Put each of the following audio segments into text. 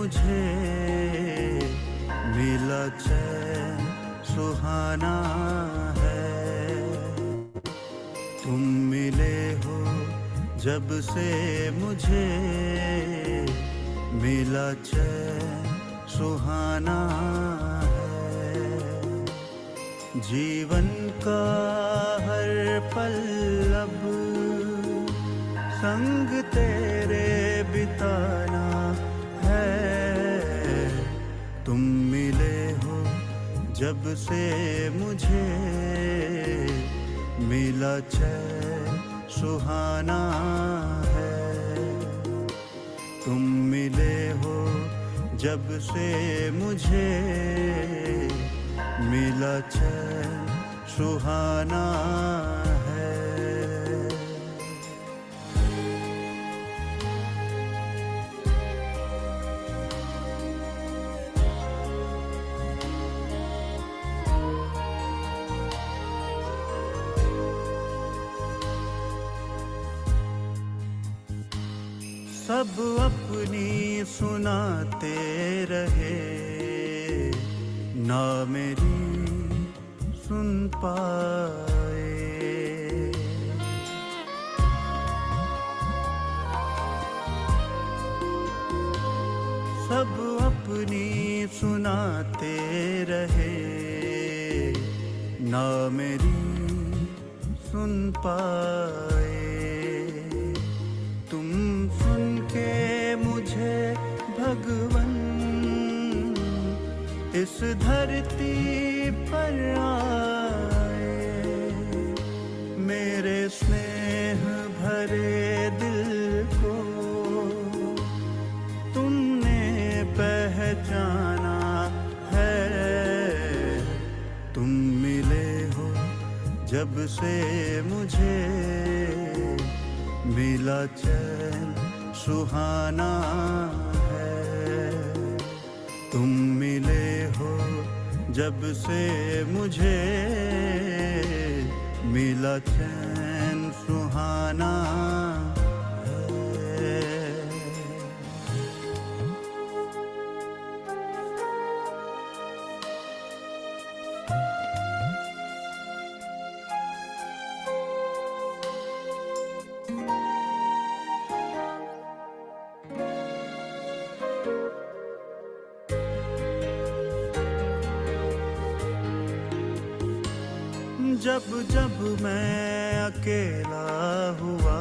मुझे मिला चैन सुहाना है। तुम मिले हो जब से मुझे मिला चैन सुहाना है। जीवन का हर पल अब संग तेरे बिताना है। तुम मिले हो जब से मुझे मिला चैन सुहाना है। तुम मिले हो जब से मुझे मिला चैन सुहाना है। सब अपनी सुनाते रहे, ना मेरी सुन पाए। सब अपनी सुनाते रहे, ना मेरी सुन पाए। तुम सुन के मुझे भगवन इस धरती पर आए। मेरे स्नेह भरे दिल को तुमने पहचाना है। तुम मिले हो जब से मुझे मिला चैन सुहाना है। तुम मिले हो जब से मुझे मिला चैन सुहाना है। जब जब मैं अकेला हुआ,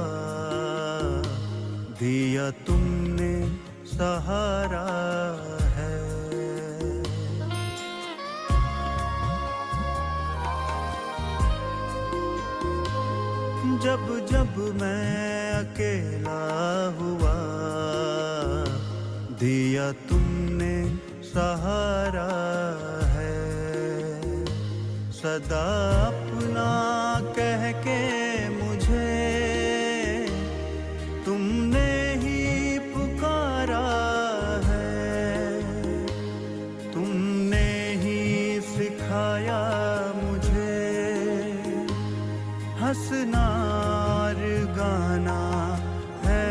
दिया तुमने सहारा है। जब जब मैं अकेला हुआ, दिया तुमने सहारा है। सदा अपना कह के मुझे तुमने ही पुकारा है। तुमने ही सिखाया मुझे हंसना और गाना है।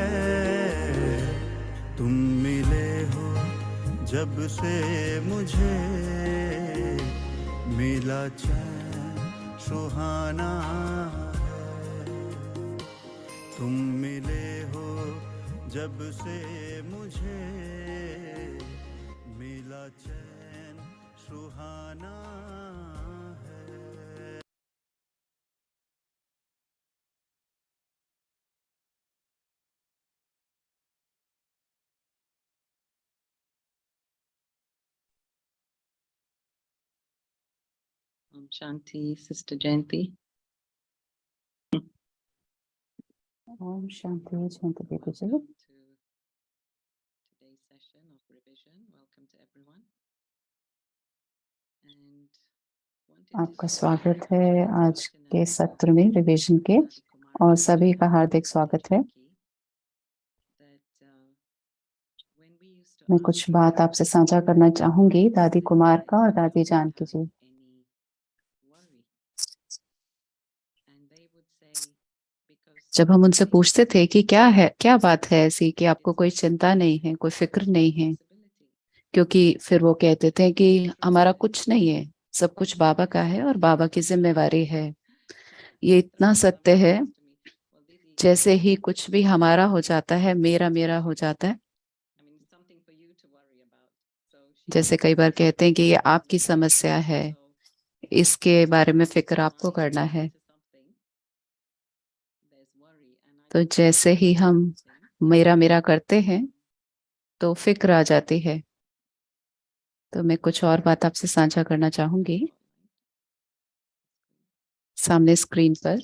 तुम मिले हो जब से मुझे मिला चैन सुहाना है। तुम मिले हो जब से मुझे मिला चैन सुहाना है। Shanti, Sister Jayanti. Om Shanti, Shanti Devi ji. Welcome to today's session of revision. Welcome to everyone. And आपका स्वागत है आज के सत्र में रिवीजन के, और सभी का हार्दिक स्वागत है। मैं कुछ बात आपसे साझा करना चाहूंगी दादी कुमार का और दादी जानकी जी। जब हम उनसे पूछते थे कि क्या है, क्या बात है ऐसी कि आपको कोई चिंता नहीं है, कोई फिक्र नहीं है, क्योंकि फिर वो कहते थे कि हमारा कुछ नहीं है, सब कुछ बाबा का है और बाबा की जिम्मेवारी है। ये इतना सत्य है। जैसे ही कुछ भी हमारा हो जाता है, मेरा मेरा हो जाता है। जैसे कई बार कहते हैं कि ये आपकी समस्या है, इसके बारे में फिक्र आपको करना है। तो जैसे ही हम मेरा मेरा करते हैं तो फिक्र आ जाती है। तो मैं कुछ और बात आपसे साझा करना चाहूंगी सामने स्क्रीन पर।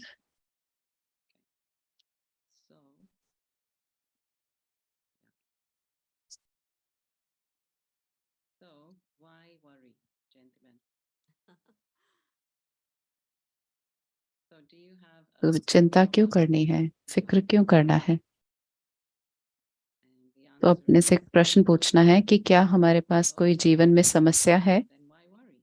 So, why worry, gentlemen? So, do you have तो a चिंता क्यों problem? करनी है, फिक्र क्यों करना है? And the तो answer अपने is से एक प्रश्न पूछना है कि क्या हमारे पास कोई जीवन में समस्या है? then why worry?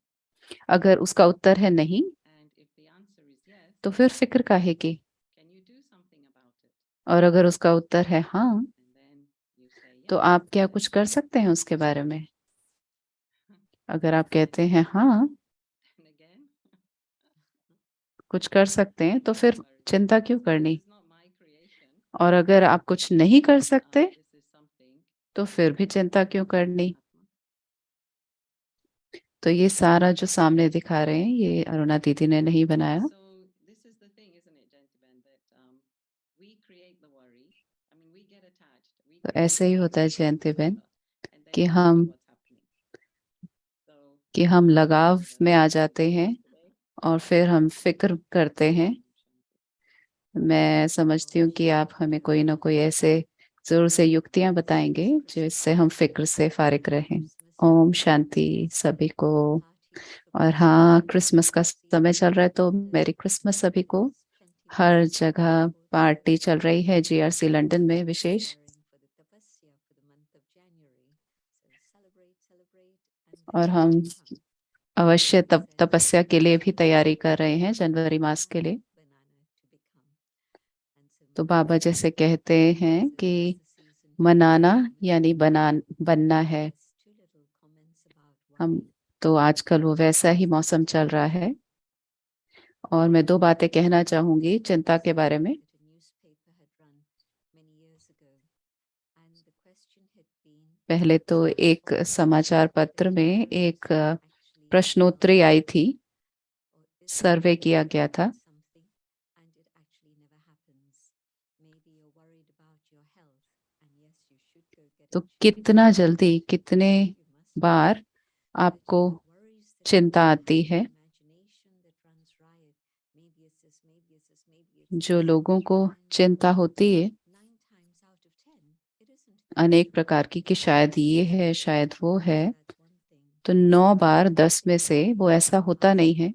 अगर उसका उत्तर है नहीं, And if the answer is yes, तो फिर फिक्र काहे की? can you do something about it? और अगर उसका उत्तर है हाँ, And then you say तो yes. आप क्या कुछ कर सकते हैं उसके बारे में? अगर आप कहते हैं हाँ, Then again, कुछ कर सकते हैं, तो फिर worry. चिंता क्यों So this करनी? is not my creation. और अगर आप कुछ नहीं कर सकते, This is something तो फिर भी चिंता क्यों करनी? Atma. तो ये सारा जो सामने दिखा रहे हैं, ये अरुणा दीदी ने नहीं बनाया। So this is the thing, isn't it, gentlemen, that we create the worry. I mean, we get attached. We तो create ऐसे the ही worry होता है with जयंती each बहन other, and then कि we wonder हम what's happening. So कि हम this is लगाव the में आ message जाते हैं today. और फिर हम फिक्र करते हैं। Shanti. मैं समझती हूँ कि आप हमें कोई ना कोई ऐसे जोर से युक्तियां बताएंगे जिससे हम फिक्र से फारिग रहें। ओम शांति सभी को। और हाँ, क्रिसमस का समय चल रहा है, तो मैरी क्रिसमस सभी को। हर जगह पार्टी चल रही है जीआरसी लंदन में विशेष। और हम अवश्य तपस्या के लिए भी तैयारी कर रहे हैं जनवरी मास के लिए। तो बाबा जैसे कहते हैं कि मनाना यानी बनना है। हम तो आजकल वो वैसा ही मौसम चल रहा है। और मैं दो बातें कहना चाहूंगी चिंता के बारे में। पहले तो एक समाचार पत्र में एक प्रश्नोत्तरी आई थी, सर्वे किया गया था। तो कितना जल्दी, कितने बार आपको चिंता आती है? जो लोगों को चिंता होती है अनेक प्रकार की कि शायद ये है, शायद वो है, तो 9 बार 10 में से वो ऐसा होता नहीं है।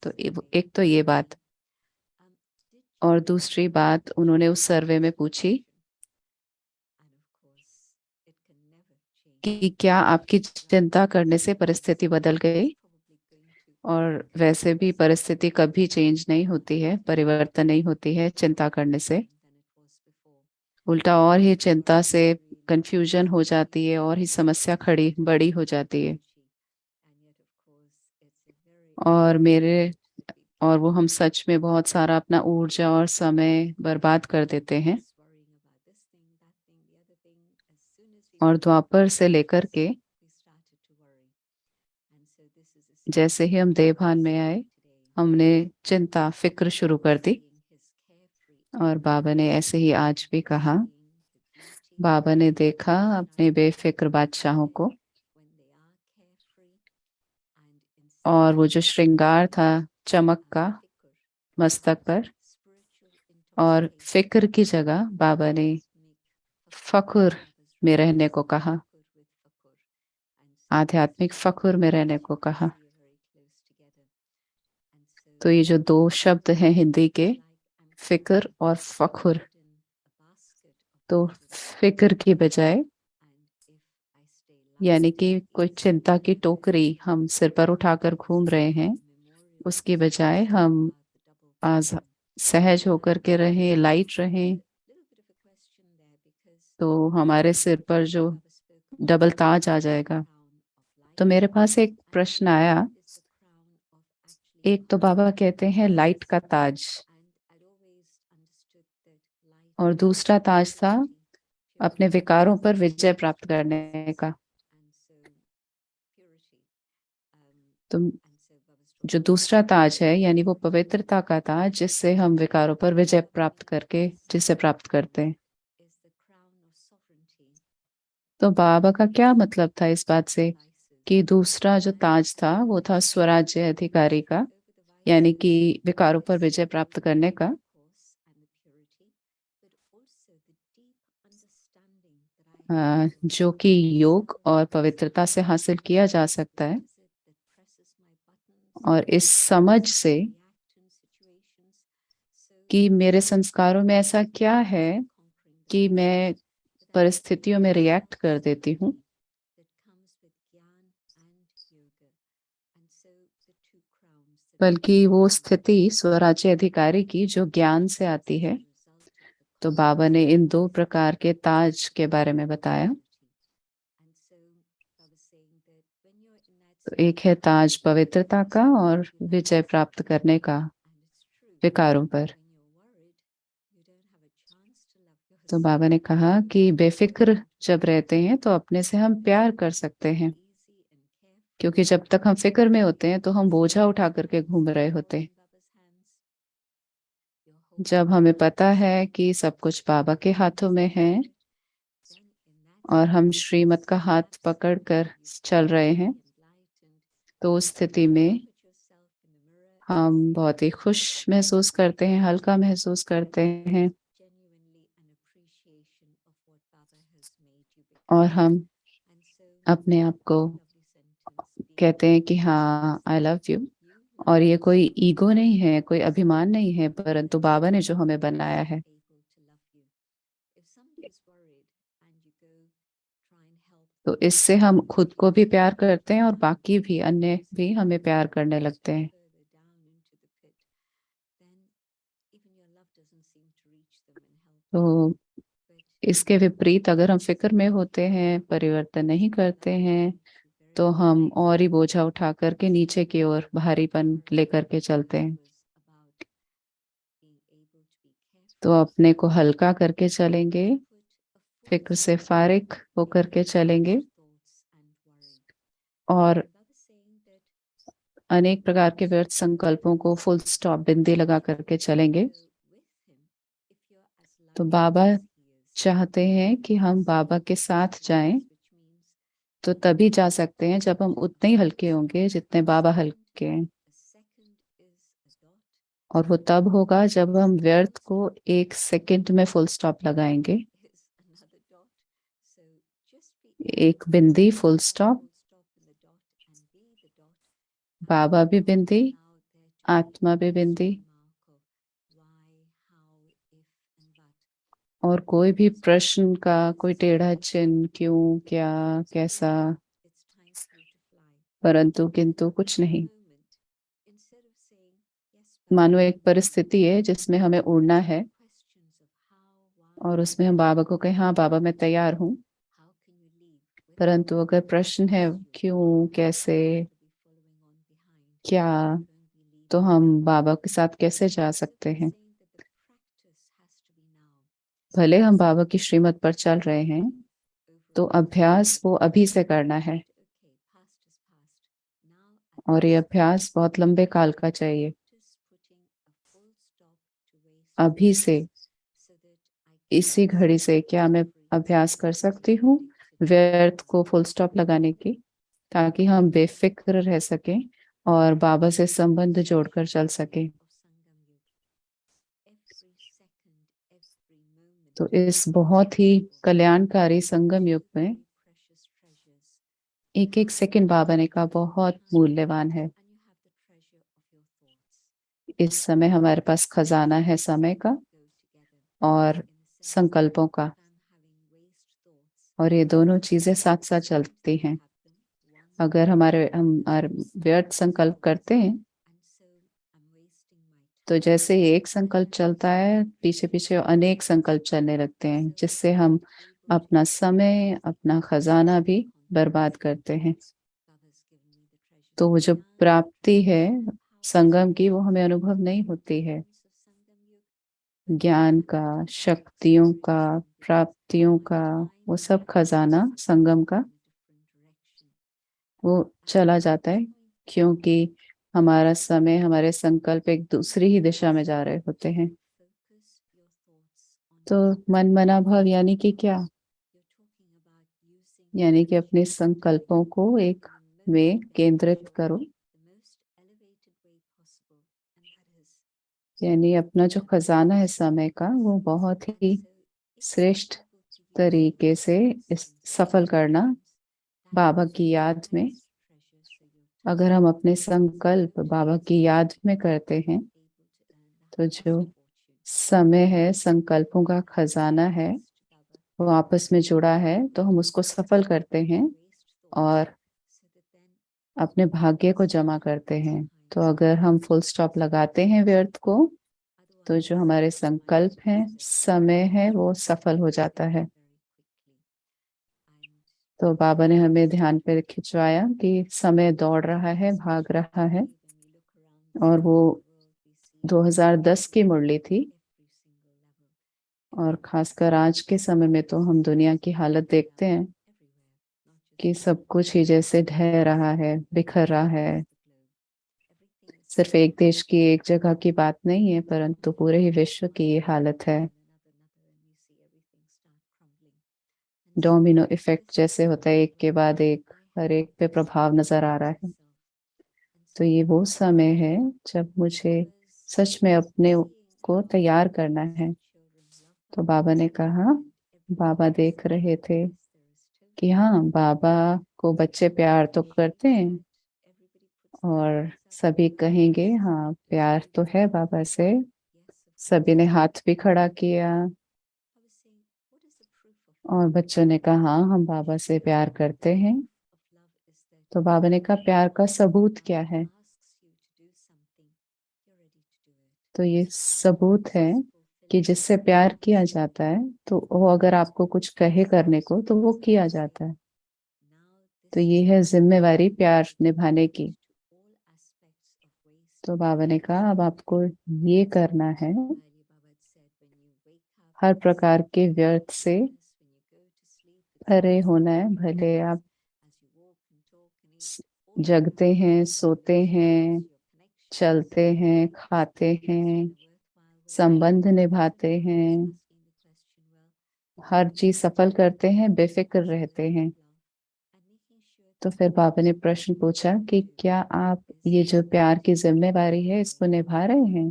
तो एक तो ये बात। और दूसरी बात उन्होंने उस सर्वे में पूछी कि क्या आपकी चिंता करने से परिस्थिति बदल गई? और वैसे भी परिस्थिति कभी चेंज नहीं होती है, परिवर्तन नहीं होती है चिंता करने से। उल्टा और ही चिंता से कंफ्यूजन हो जाती है और ही समस्या खड़ी बड़ी हो जाती है। और मेरे और वो हम सच में बहुत सारा अपना ऊर्जा और समय बर्बाद कर देते हैं। और द्वापर से लेकर के जैसे ही हम देवभान में आए, हमने चिंता फिक्र शुरू कर दी। और बाबा ने ऐसे ही आज भी कहा। बाबा ने देखा अपने बेफिक्र बादशाहों को, और वो जो श्रृंगार था चमक का मस्तक पर, और फिक्र की जगह बाबा ने फखुर में रहने को कहा, आध्यात्मिक फखुर में रहने को कहा। तो ये जो दो शब्द हैं हिंदी के, फिक्र और फखुर, तो फिक्र की बजाय यानी कि कोई चिंता की टोकरी हम सिर पर उठाकर घूम रहे हैं, उसकी बजाय हम आज सहज होकर के रहें, लाइट रहें। तो हमारे सिर पर जो डबल ताज आ जाएगा। तो मेरे पास एक प्रश्न आया, एक तो बाबा कहते हैं लाइट का ताज, और दूसरा ताज था अपने विकारों पर विजय प्राप्त करने का। तो जो दूसरा ताज है यानी वो पवित्रता का ताज, जिससे हम विकारों पर विजय प्राप्त करके जिसे प्राप्त करते हैं। तो बाबा का क्या मतलब था इस बात से कि दूसरा जो ताज था वो था स्वराज्य अधिकारी का, यानी कि विकारों पर विजय प्राप्त करने का, जो कि योग और पवित्रता से हासिल किया जा सकता है। और इस समझ से कि मेरे संस्कारों में ऐसा क्या है कि मैं परिस्थितियों में रिएक्ट कर देती हूँ, बल्कि वो स्थिति स्वराज्य अधिकारी की जो ज्ञान से आती है। तो बाबा ने इन दो प्रकार के ताज के बारे में बताया। तो एक है ताज पवित्रता का और विजय प्राप्त करने का विकारों पर। तो बाबा ने कहा कि बेफिक्र जब रहते हैं तो अपने से हम प्यार कर सकते हैं, क्योंकि जब तक हम फिक्र में होते हैं तो हम बोझा उठा करके घूम रहे होते हैं। जब हमें पता है कि सब कुछ बाबा के हाथों में है और हम श्रीमत का हाथ पकड़कर चल रहे हैं, तो उस स्थिति में हम बहुत ही खुश महसूस करते हैं, हल्का महसूस करते हैं, और हम अपने आप को कहते हैं कि हाँ, आई लव यू। और ये कोई ईगो नहीं है, कोई अभिमान नहीं है, परंतु बाबा ने जो हमें बनाया है। तो इससे हम खुद को भी प्यार करते हैं और बाकी भी, अन्य भी हमें प्यार करने लगते हैं। तो इसके विपरीत अगर हम फिक्र में होते हैं, परिवर्तन नहीं करते हैं, तो हम और ही बोझा उठा करके नीचे की ओर भारीपन लेकर के चलते हैं। तो अपने को हल्का करके चलेंगे, फिक्र से फारिग होकर के चलेंगे, और अनेक प्रकार के व्यर्थ संकल्पों को फुल स्टॉप, बिंदी लगा करके चलेंगे। तो बाबा चाहते हैं कि हम बाबा के साथ जाएं, तो तभी जा सकते हैं जब हम उतने ही हल्के होंगे जितने बाबा हल्के हैं। और वो तब होगा जब हम व्यर्थ को एक सेकंड में फुल स्टॉप लगाएंगे। एक बिंदी, फुल स्टॉप, बाबा भी बिंदी, आत्मा भी बिंदी, और कोई भी प्रश्न का कोई टेढ़ा चिन्ह, क्यों, क्या, कैसा, परंतु किंतु कुछ नहीं। मानो एक परिस्थिति है जिसमें हमें उड़ना है, और उसमें हम बाबा को कहें, हाँ बाबा मैं तैयार हूँ। परंतु अगर प्रश्न है क्यों, कैसे, क्या, तो हम बाबा के साथ कैसे जा सकते हैं? भले हम बाबा की श्रीमत पर चल रहे हैं, तो अभ्यास वो अभी से करना है, और ये अभ्यास बहुत लंबे काल का चाहिए। अभी से, इसी घड़ी से क्या मैं अभ्यास कर सकती हूँ व्यर्थ को फुल स्टॉप लगाने की, ताकि हम बेफिक्र रह सकें और बाबा से संबंध जोड़कर चल सकें। तो इस बहुत ही कल्याणकारी संगम युग में एक एक सेकंड बाबा ने कहा बहुत मूल्यवान है। इस समय हमारे पास खजाना है समय का और संकल्पों का, और ये दोनों चीजें साथ साथ चलती हैं। अगर हम व्यर्थ संकल्प करते हैं, तो जैसे ही एक संकल्प चलता है, पीछे पीछे अनेक संकल्प चलने लगते हैं, जिससे हम अपना समय, अपना खजाना भी बर्बाद करते हैं। तो वो जो प्राप्ति है संगम की, वो हमें अनुभव नहीं होती है। ज्ञान का, शक्तियों का, प्राप्तियों का, वो सब खजाना संगम का वो चला जाता है, क्योंकि हमारा समय, हमारे संकल्प एक दूसरी ही दिशा में जा रहे होते हैं। तो मन मना भाव यानी कि क्या? यानी कि अपने संकल्पों को एक में केंद्रित करो, यानी अपना जो खजाना है समय का, वो बहुत ही श्रेष्ठ तरीके से सफल करना बाबा की याद में। अगर हम अपने संकल्प बाबा की याद में करते हैं, तो जो समय है, संकल्पों का खजाना है, वो आपस में जुड़ा है, तो हम उसको सफल करते हैं और अपने भाग्य को जमा करते हैं। तो अगर हम फुल स्टॉप लगाते हैं व्यर्थ को, तो जो हमारे संकल्प हैं, समय है, वो सफल हो जाता है। तो बाबा ने हमें ध्यान पे खिंचवाया कि समय दौड़ रहा है, भाग रहा है, और वो 2010 की मुरली थी। और खासकर आज के समय में तो हम दुनिया की हालत देखते हैं कि सब कुछ ही जैसे ढह रहा है, बिखर रहा है। सिर्फ एक देश की, एक जगह की बात नहीं है, परंतु पूरे ही विश्व की ये हालत है। डोमिनो इफेक्ट जैसे होता है, एक के बाद एक हर एक पे प्रभाव नजर आ रहा है। तो ये वो समय है जब मुझे सच में अपने को तैयार करना है। तो बाबा ने कहा, बाबा देख रहे थे कि हाँ, बाबा को बच्चे प्यार तो करते हैं, और सभी कहेंगे हाँ प्यार तो है बाबा से। सभी ने हाथ भी खड़ा किया, और बच्चों ने कहा हाँ, हम बाबा से प्यार करते हैं। तो बाबा ने कहा, प्यार का सबूत क्या है? तो ये सबूत है कि जिससे प्यार किया जाता है, तो वो अगर आपको कुछ कहे करने को, तो वो किया जाता है। तो ये है जिम्मेवारी प्यार निभाने की। तो बाबा ने कहा, अब आपको ये करना है, हर प्रकार के व्यर्थ से परे होना है। भले आप जगते हैं, सोते हैं, चलते हैं, खाते हैं, संबंध निभाते हैं, हर चीज सफल करते हैं, बेफिक्र रहते हैं। तो फिर बाबा ने प्रश्न पूछा कि क्या आप ये जो प्यार की जिम्मेवारी है, इसको निभा रहे हैं?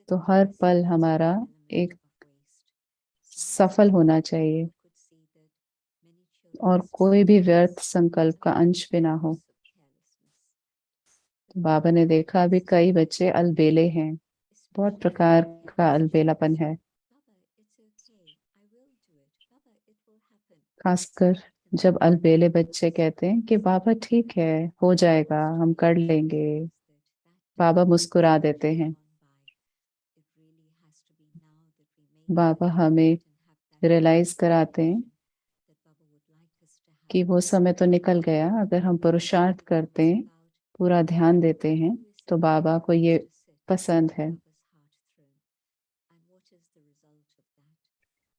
तो हर पल हमारा एक सफल होना चाहिए, और कोई भी व्यर्थ संकल्प का अंश भी ना हो। तो बाबा ने देखा अभी कई बच्चे अलबेले हैं, बहुत प्रकार का अलबेलापन है। खासकर जब अलबेले बच्चे कहते हैं कि बाबा ठीक है, हो जाएगा, हम कर लेंगे, बाबा मुस्कुरा देते हैं। बाबा हमें रियलाइज कराते हैं कि वो समय तो निकल गया। अगर हम पुरुषार्थ करते हैं, पूरा ध्यान देते हैं, तो बाबा को ये पसंद है।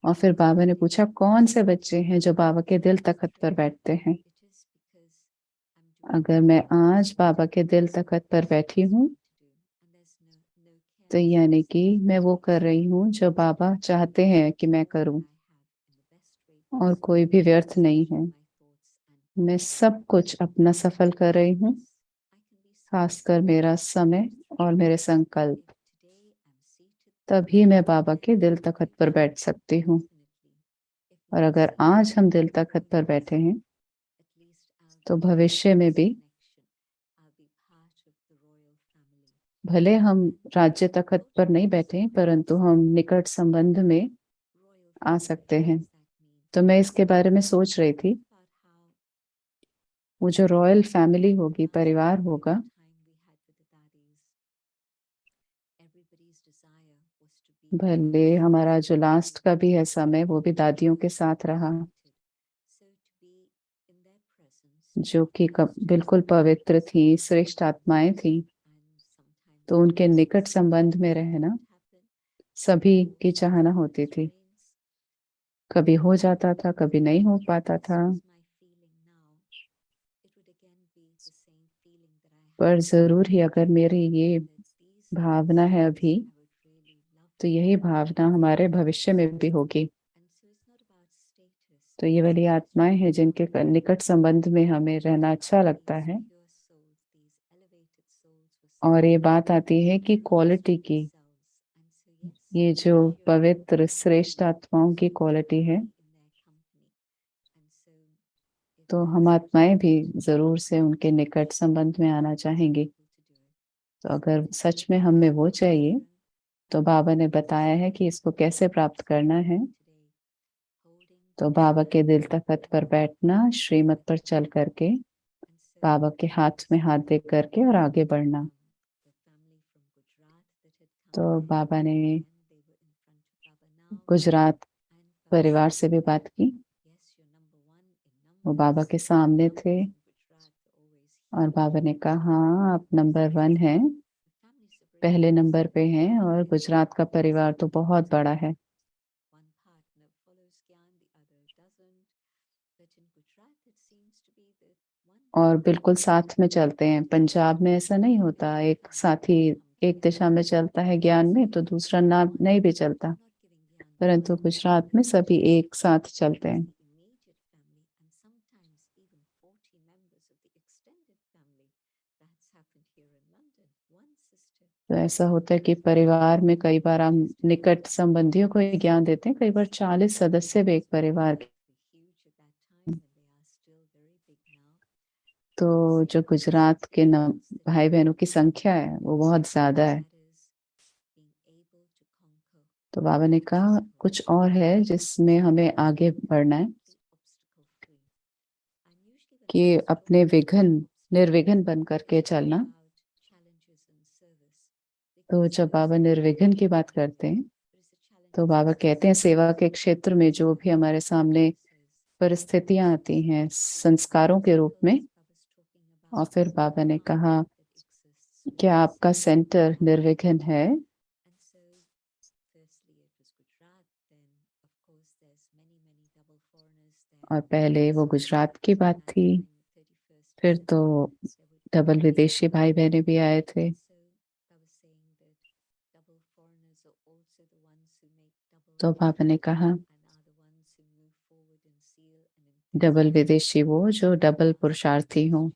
और फिर बाबा ने पूछा, कौन से बच्चे हैं जो बाबा के दिल तखत पर बैठते हैं? अगर मैं आज बाबा के दिल तखत पर बैठी हूँ, तो यानी कि मैं वो कर रही हूँ जो बाबा चाहते हैं कि मैं करूँ, और कोई भी व्यर्थ नहीं है। मैं सब कुछ अपना सफल कर रही हूँ, खासकर मेरा समय और मेरे संकल्प। तभी मैं बाबा के दिल तखत पर बैठ सकती हूँ। और अगर आज हम दिल तखत पर बैठे हैं, तो भविष्य में भी, भले हम राज्य तखत पर नहीं बैठे हैं, परंतु हम निकट संबंध में आ सकते हैं। तो मैं इसके बारे में सोच रही थी, वो जो रॉयल फैमिली होगी, परिवार होगा, भले हमारा जो लास्ट का भी है समय वो भी दादियों के साथ रहा, जो कि बिल्कुल पवित्र थी, श्रेष्ठ आत्माएं थी। तो उनके निकट संबंध में रहना सभी की चाहना होती थी। कभी हो जाता था, कभी नहीं हो पाता था, पर जरूर ही अगर मेरी ये भावना है अभी, तो यही भावना हमारे भविष्य में भी होगी। तो ये वाली आत्माएं हैं जिनके निकट संबंध में हमें रहना अच्छा लगता है। और ये बात आती है कि क्वालिटी की, ये जो पवित्र श्रेष्ठ आत्माओं की क्वालिटी है, तो हम आत्माएं भी जरूर से उनके निकट संबंध में आना चाहेंगी। तो अगर सच में हमें वो चाहिए, तो बाबा ने बताया है कि इसको कैसे प्राप्त करना है। तो बाबा के दिल तख्त पर बैठना, श्रीमत पर चल करके, बाबा के हाथ में हाथ दे करके और आगे बढ़ना। तो बाबा ने गुजरात परिवार से भी बात की। वो बाबा के सामने थे और बाबा ने कहा, हाँ आप नंबर 1 हैं, पहले नंबर पे हैं, और गुजरात का परिवार तो बहुत बड़ा है। और बिल्कुल साथ में चलते हैं। पंजाब में ऐसा नहीं होता, एक साथी एक दिशा में चलता है ज्ञान में तो दूसरा ना नहीं भी चलता, परंतु गुजरात में सभी एक साथ चलते हैं। तो ऐसा होता है कि परिवार में कई बार हम निकट संबंधियों को ही ज्ञान देते हैं, कई बार 40 सदस्य भी एक परिवार के। तो जो गुजरात के भाई बहनों की संख्या है वो बहुत ज्यादा है। तो बाबा ने कहा कुछ और है जिसमें हमें आगे बढ़ना है, कि अपने विघ्न निर्विघ्न बन करके चलना। तो जब बाबा निर्विघ्न की बात करते हैं, तो बाबा कहते हैं सेवा के क्षेत्र में जो भी हमारे सामने परिस्थितियां आती हैं संस्कारों के रूप में। और फिर बाबा ने कहा, क्या आपका सेंटर निर्विघ्न है? और पहले वो गुजरात की बात थी, फिर तो डबल विदेशी भाई बहने भी आए थे। तो बाबा ने कहा, डबल विदेशी वो जो डबल पुरुषार्थी हों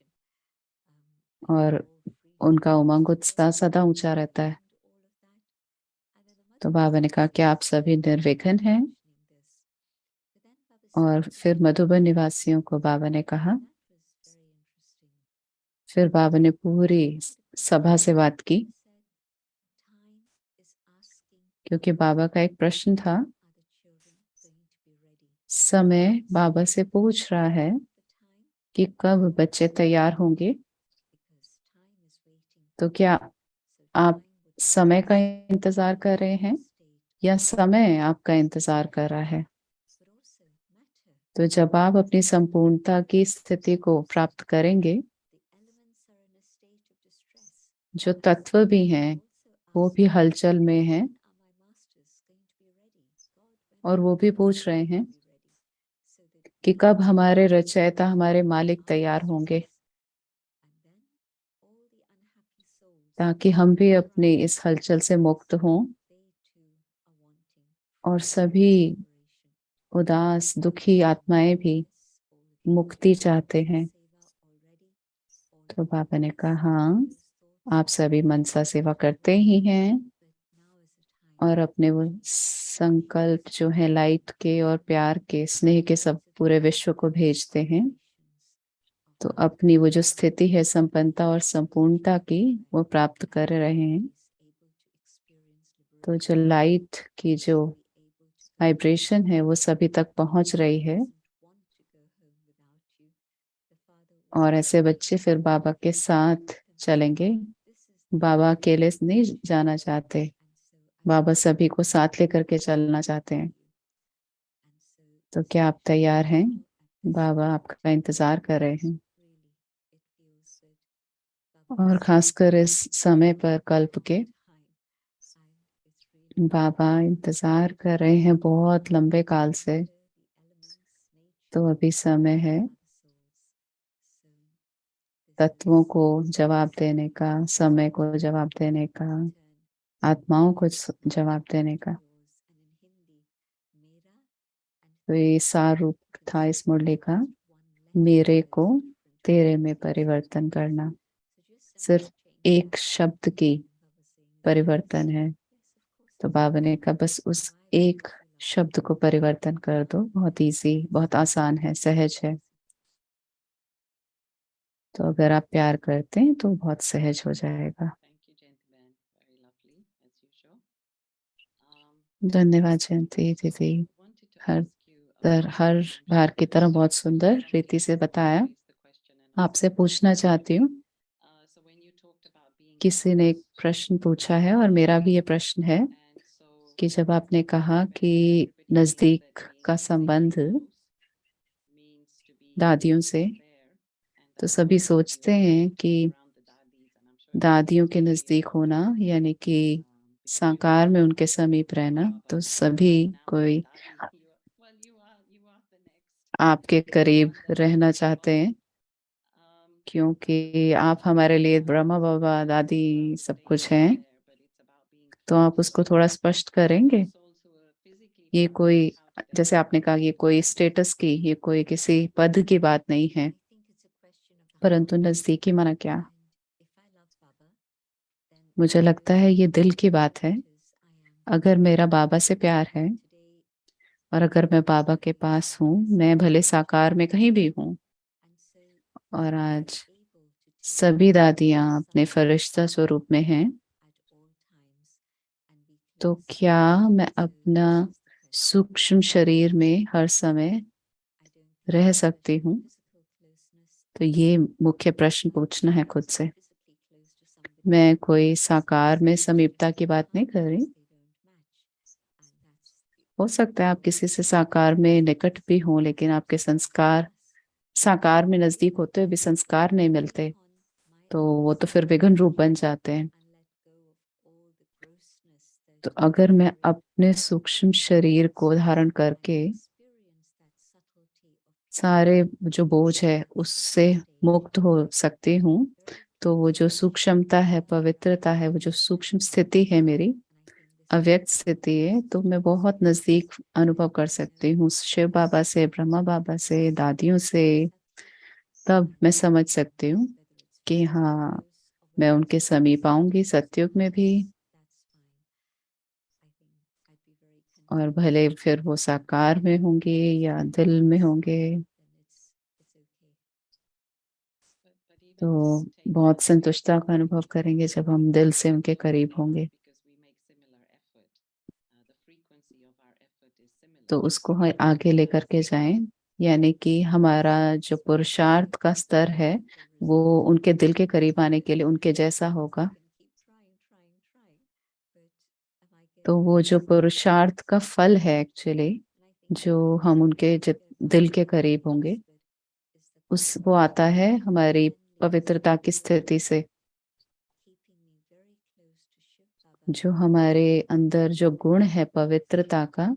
और उनका उमंग उत्साह सदा ऊंचा रहता है। तो बाबा ने कहा, क्या आप सभी निर्विघ्न हैं? और फिर मधुबन निवासियों को बाबा ने कहा। फिर बाबा ने पूरी सभा से बात की, क्योंकि बाबा का एक प्रश्न था। समय बाबा से पूछ रहा है कि कब बच्चे तैयार होंगे। तो क्या आप समय का इंतजार कर रहे हैं या समय आपका इंतजार कर रहा है? तो जब आप अपनी संपूर्णता की स्थिति को प्राप्त करेंगे, जो तत्व भी हैं वो भी हलचल में हैं और वो भी पूछ रहे हैं कि कब हमारे रचयिता, हमारे मालिक तैयार होंगे, ताकि हम भी अपनी इस हलचल से मुक्त हों। और सभी उदास दुखी आत्माएं भी मुक्ति चाहते हैं। तो बाबा ने कहा, हाँ आप सभी मनसा सेवा करते ही हैं और अपने वो संकल्प जो है लाइट के और प्यार के, स्नेह के, सब पूरे विश्व को भेजते हैं। तो अपनी वो जो स्थिति है संपन्नता और संपूर्णता की, वो प्राप्त कर रहे हैं। तो जो लाइट की जो वाइब्रेशन है वो सभी तक पहुंच रही है। और ऐसे बच्चे फिर बाबा के साथ चलेंगे। बाबा अकेले नहीं जाना चाहते, बाबा सभी को साथ लेकर के चलना चाहते हैं। तो क्या आप तैयार हैं? बाबा आपका इंतजार कर रहे हैं। और खासकर इस समय पर कल्प के बाबा इंतजार कर रहे हैं बहुत लंबे काल से। तो अभी समय है तत्वों को जवाब देने का, समय को जवाब देने का, आत्माओं को जवाब देने का। तो ये सार रूप था इस मुरली का, मेरे को तेरे में परिवर्तन करना। सिर्फ एक शब्द की परिवर्तन है। तो बाबा ने कहा बस उस एक शब्द को परिवर्तन कर दो, बहुत इजी, बहुत आसान है, सहज है। तो अगर आप प्यार करते हैं तो बहुत सहज हो जाएगा। Thank you, Jayanti-ben. Very lovely, as usual. धन्यवाद जयंती दीदी। Wanted to her ask you, हर बार की तरह बहुत सुंदर रीति से बताया। raise the question and आपसे ask the पूछना question. चाहती हूँ, So when you talked about being किसी ने एक close, प्रश्न पूछा है और मेरा भी ये प्रश्न है and so कि जब आपने कहा Jayanti-ben, कि everybody thinks नजदीक that का being संबंध physically close means to be दादियों से, there, and तो that's सभी why you सोचते always हैं like to कि be around the daddies, and I'm sure everybody दादियों wants के to be नजदीक around होना, you, यानी कि because you have साकार में उनके Brahma समीप रहना। Baba तो and सभी now you're कोई daddy. You are the next. आपके You करीब are the रहना next चाहते level. हैं, So क्योंकि आप हमारे लिए ब्रह्मा बाबा it's not दादी about सब staying कुछ हैं। there, but it's about being तो आप close. उसको थोड़ा स्पष्ट करेंगे? Souls who are physically ये far कोई, apart, how do they जैसे आपने कहा, ये कोई स्टेटस की, ये कोई किसी पद की बात नहीं है, परंतु नजदीकी माना क्या? मुझे लगता है ये दिल की बात है। अगर मेरा बाबा से प्यार है और अगर मैं बाबा के पास हूँ, मैं भले साकार में कहीं भी हूँ, और आज सभी दादियाँ अपने फरिश्ता स्वरूप में हैं, तो क्या मैं अपना सूक्ष्म शरीर में हर समय रह सकती हूँ? तो ये मुख्य प्रश्न पूछना है खुद से। मैं कोई साकार में समीपता की बात नहीं कर रही। हो सकता है आप किसी से साकार में निकट भी हों, लेकिन आपके संस्कार साकार में नजदीक होते हुए भी संस्कार नहीं मिलते, तो वो तो फिर विघ्न रूप बन जाते हैं। तो अगर मैं अपने सूक्ष्म शरीर को धारण करके सारे जो बोझ है उससे मुक्त हो सकती हूँ, तो वो जो सूक्ष्मता है, पवित्रता है, वो जो सूक्ष्म स्थिति है, मेरी अव्यक्त स्थिति है, तो मैं बहुत नजदीक अनुभव कर सकती हूँ शिव बाबा से, ब्रह्मा बाबा से, दादियों से। तब मैं समझ सकती हूँ कि हाँ, मैं उनके समीप आऊंगी सतयुग में भी, और भले फिर वो साकार में होंगे या दिल में होंगे, but even तो take बहुत that संतुष्टता का अनुभव करेंगे जब हम दिल से उनके करीब होंगे। because we make similar effort. The frequency of our effort is similar. तो उसको हम आगे लेकर के जाएं, यानी कि हमारा जो पुरुषार्थ का स्तर है वो उनके दिल के करीब आने के लिए उनके जैसा होगा। तो वो जो पुरुषार्थ का फल है एक्चुअली, जो हम उनके दिल के करीब होंगे, उस वो आता है हमारी पवित्रता की स्थिति से। जो हमारे अंदर जो गुण है पवित्रता का,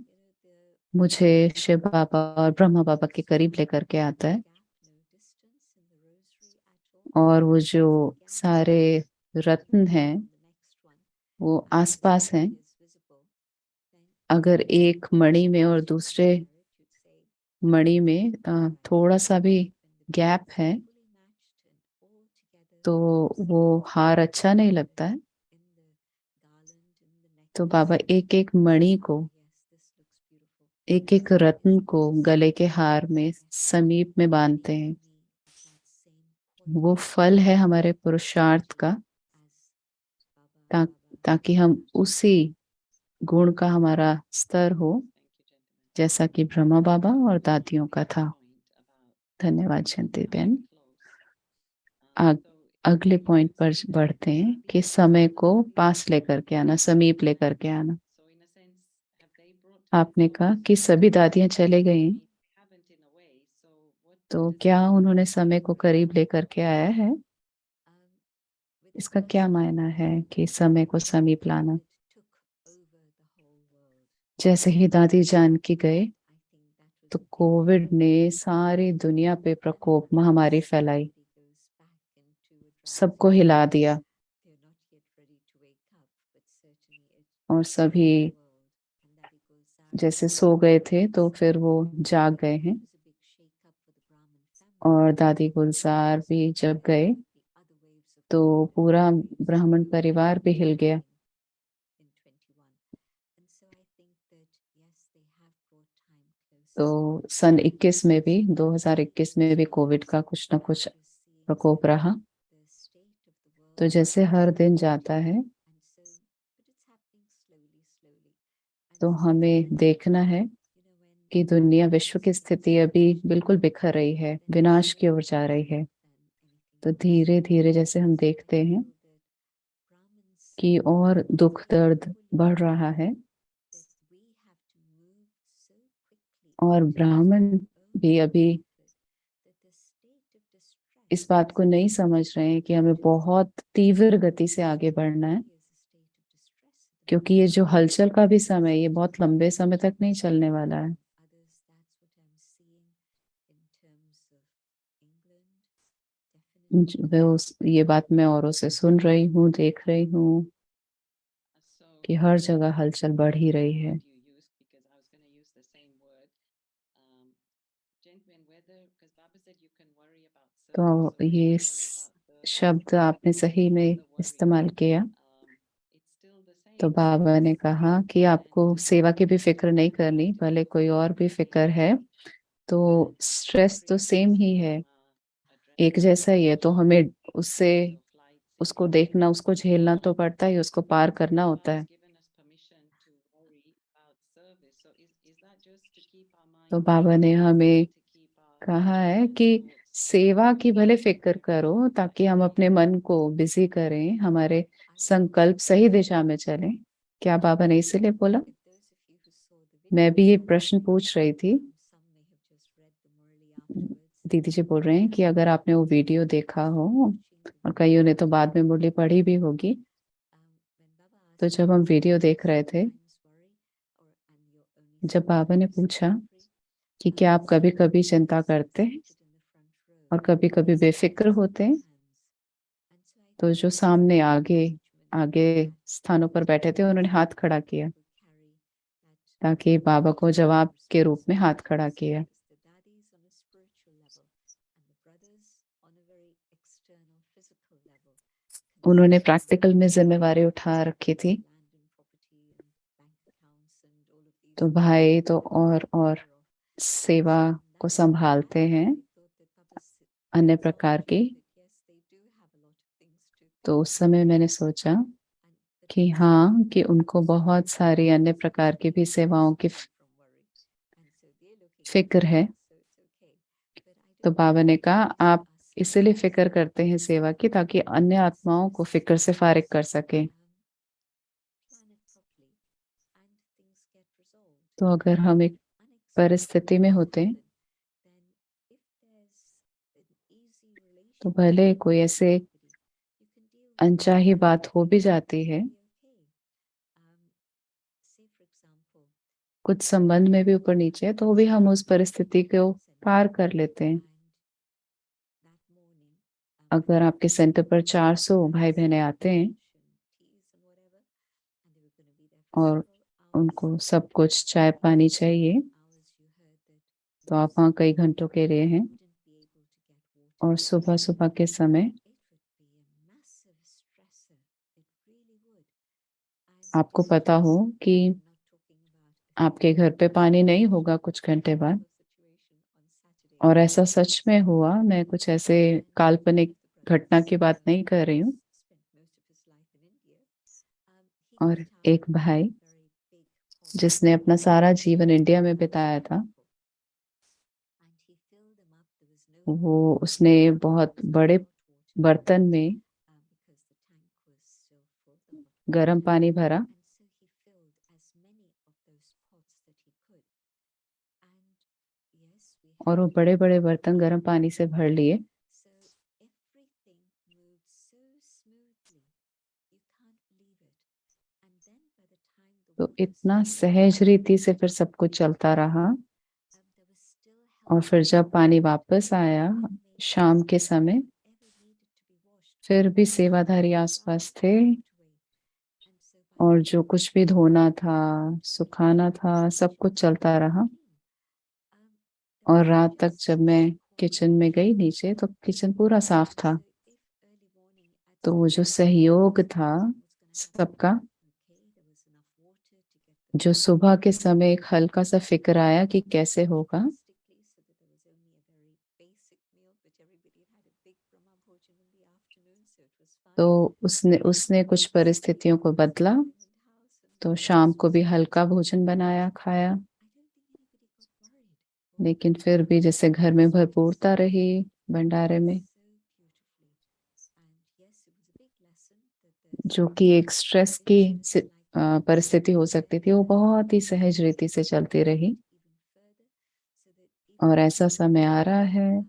मुझे शिव बाबा और ब्रह्मा बाबा के करीब लेकर के आता है। और वो जो सारे रत्न हैं वो आसपास हैं। अगर एक मणि में और दूसरे मणि में थोड़ा सा भी गैप है, तो वो हार अच्छा नहीं लगता है। तो बाबा एक एक मणि को, एक एक रत्न को गले के हार में समीप में बांधते हैं। वो फल है हमारे पुरुषार्थ का, ता, ताकि हम उसी गुण का हमारा स्तर हो, जैसा कि ब्रह्मा बाबा और दादियों का था। धन्यवाद जयंती बहन। अगले पॉइंट पर बढ़ते हैं कि समय को पास लेकर के आना, समीप लेकर के आना। So in a sense, have they brought time आपने कहा closer? कि सभी दादियां चले गई हैं, Maybe they haven't in a way. So what तो does क्या that mean? उन्होंने समय को करीब लेकर के आया है? इसका क्या मायना है कि समय को समीप लाना? जैसे ही दादी जानकी गए तो कोविड ने सारी दुनिया पे प्रकोप, महामारी फैलाई, सबको हिला दिया और सभी जैसे सो गए थे तो फिर वो जाग गए हैं। और दादी गुलजार भी जब गए तो पूरा ब्राह्मण परिवार भी हिल गया। तो सन 21 में भी, 2021 में भी कोविड का कुछ ना कुछ प्रकोप रहा। तो जैसे हर दिन जाता है तो हमें देखना है कि दुनिया, विश्व की स्थिति अभी बिल्कुल बिखर रही है, विनाश की ओर जा रही है। तो धीरे धीरे जैसे हम देखते हैं कि और दुख दर्द बढ़ रहा है, और ब्राह्मण भी अभी इस बात को नहीं समझ रहे हैं कि हमें बहुत तीव्र गति से आगे बढ़ना है, क्योंकि ये जो हलचल का भी समय, ये बहुत लंबे समय तक नहीं चलने वाला है। ये बात मैं औरों से सुन रही हूँ, देख रही हूँ So कि हर जगह हलचल बढ़ ही रही है। you use, because I was going to use the same word. Gently and whether, because Baba said you can worry about service. तो So when ये we worry about service, शब्द आपने सही में the worry, इस्तेमाल किया। it's still the same. तो बाबा ने कहा कि आपको सेवा की भी फिक्र नहीं करनी, भले कोई और भी फिक्र है, तो स्ट्रेस तो सेम ही है, एक जैसा ही है। तो हमें उससे, उसको देखना, उसको झेलना तो पड़ता ही, उसको पार करना होता है। तो बाबा ने हमें कहा है कि सेवा की भले फिक्र करो, ताकि हम अपने मन को बिजी करें, हमारे संकल्प सही दिशा में चलें। क्या बाबा ने इसीलिए बोला? मैं भी ये प्रश्न पूछ रही थी। दीदी जी बोल रहे हैं कि अगर आपने वो वीडियो देखा हो, और कईयों ने तो बाद में मुरली पढ़ी भी होगी, तो जब हम वीडियो देख रहे थे, जब बाबा ने पूछा कि क्या आप कभी कभी चिंता करते हैं और कभी कभी बेफिक्र होते हैं, तो जो सामने आगे आगे स्थानों पर बैठे थे उन्होंने हाथ खड़ा किया, ताकि बाबा को जवाब के रूप में हाथ खड़ा किया। उन्होंने प्रैक्टिकल में जिम्मेवारी उठा रखी थी। तो भाई तो और सेवा को संभालते हैं अन्य प्रकार की। तो उस समय मैंने सोचा कि हाँ, कि उनको बहुत सारी अन्य प्रकार की भी सेवाओं की फिक्र है। तो बाबा ने कहा आप इसलिए फिक्र करते हैं सेवा की, ताकि अन्य आत्माओं को फिक्र से फारिग कर सके। तो अगर हम एक परिस्थिति में होते हैं, तो भले कोई ऐसे अनचाही बात हो भी जाती है, कुछ संबंध में भी ऊपर नीचे, तो भी हम उस परिस्थिति को पार कर लेते हैं। अगर आपके सेंटर पर 400 भाई बहने आते हैं और उनको सब कुछ चाय पानी चाहिए, तो आप वहाँ कई घंटों के लिए हैं, और सुबह सुबह के समय आपको पता हो कि आपके घर पे पानी नहीं होगा कुछ घंटे बाद, और ऐसा सच में हुआ। मैं कुछ ऐसे काल्पनिक घटना की बात नहीं कर रही हूँ। और एक भाई जिसने अपना सारा जीवन इंडिया में बिताया था, वो उसने बहुत बड़े बर्तन में गर्म पानी भरा और वो बड़े बड़े बर्तन गर्म पानी से भर लिए। तो इतना सहज रीति से फिर सब कुछ चलता रहा। और फिर जब पानी वापस आया शाम के समय, फिर भी सेवाधारी आसपास थे और जो कुछ भी धोना था, सुखाना था, सब कुछ चलता रहा। और रात तक जब मैं किचन में गई नीचे तो किचन पूरा साफ था। तो वो जो सहयोग था सबका, जो सुबह के समय एक हल्का सा फिक्र आया कि कैसे होगा, तो उसने उसने कुछ परिस्थितियों को बदला। तो शाम को भी हल्का भोजन बनाया, खाया। लेकिन फिर भी जैसे घर में भरपूरता रही भंडारे में, जो कि एक स्ट्रेस की परिस्थिति हो सकती थी, वो बहुत ही सहज रीति से चलती रही। और ऐसा समय आ रहा है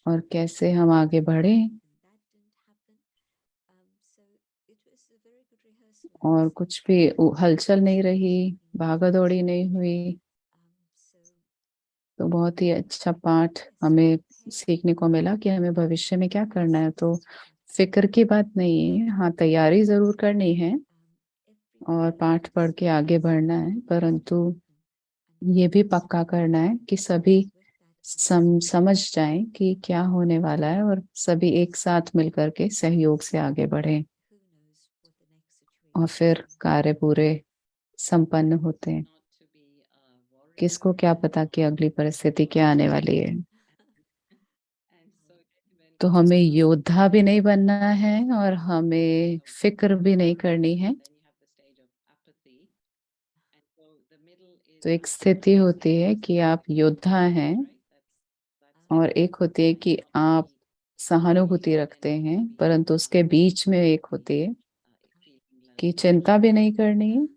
और कैसे हम आगे बढ़े, और कुछ भी हलचल नहीं रही, भागा दौड़ी नहीं हुई। तो बहुत ही अच्छा पाठ हमें सीखने को मिला कि हमें भविष्य में क्या करना है। तो फिक्र की बात नहीं है, हाँ तैयारी जरूर करनी है और पाठ पढ़ के आगे बढ़ना है, परंतु ये भी पक्का करना है कि सभी समझ जाएं कि क्या होने वाला है और सभी एक साथ मिलकर के सहयोग से आगे बढ़ें और फिर कार्य पूरे संपन्न होते हैं। किसको क्या पता कि अगली परिस्थिति क्या आने वाली है। तो हमें योद्धा भी नहीं बनना है और हमें फिक्र भी नहीं करनी है। तो एक स्थिति होती है कि आप योद्धा हैं और एक होती है कि आप सहानुभूति रखते हैं, परंतु उसके बीच में एक होती है कि चिंता भी नहीं करनी है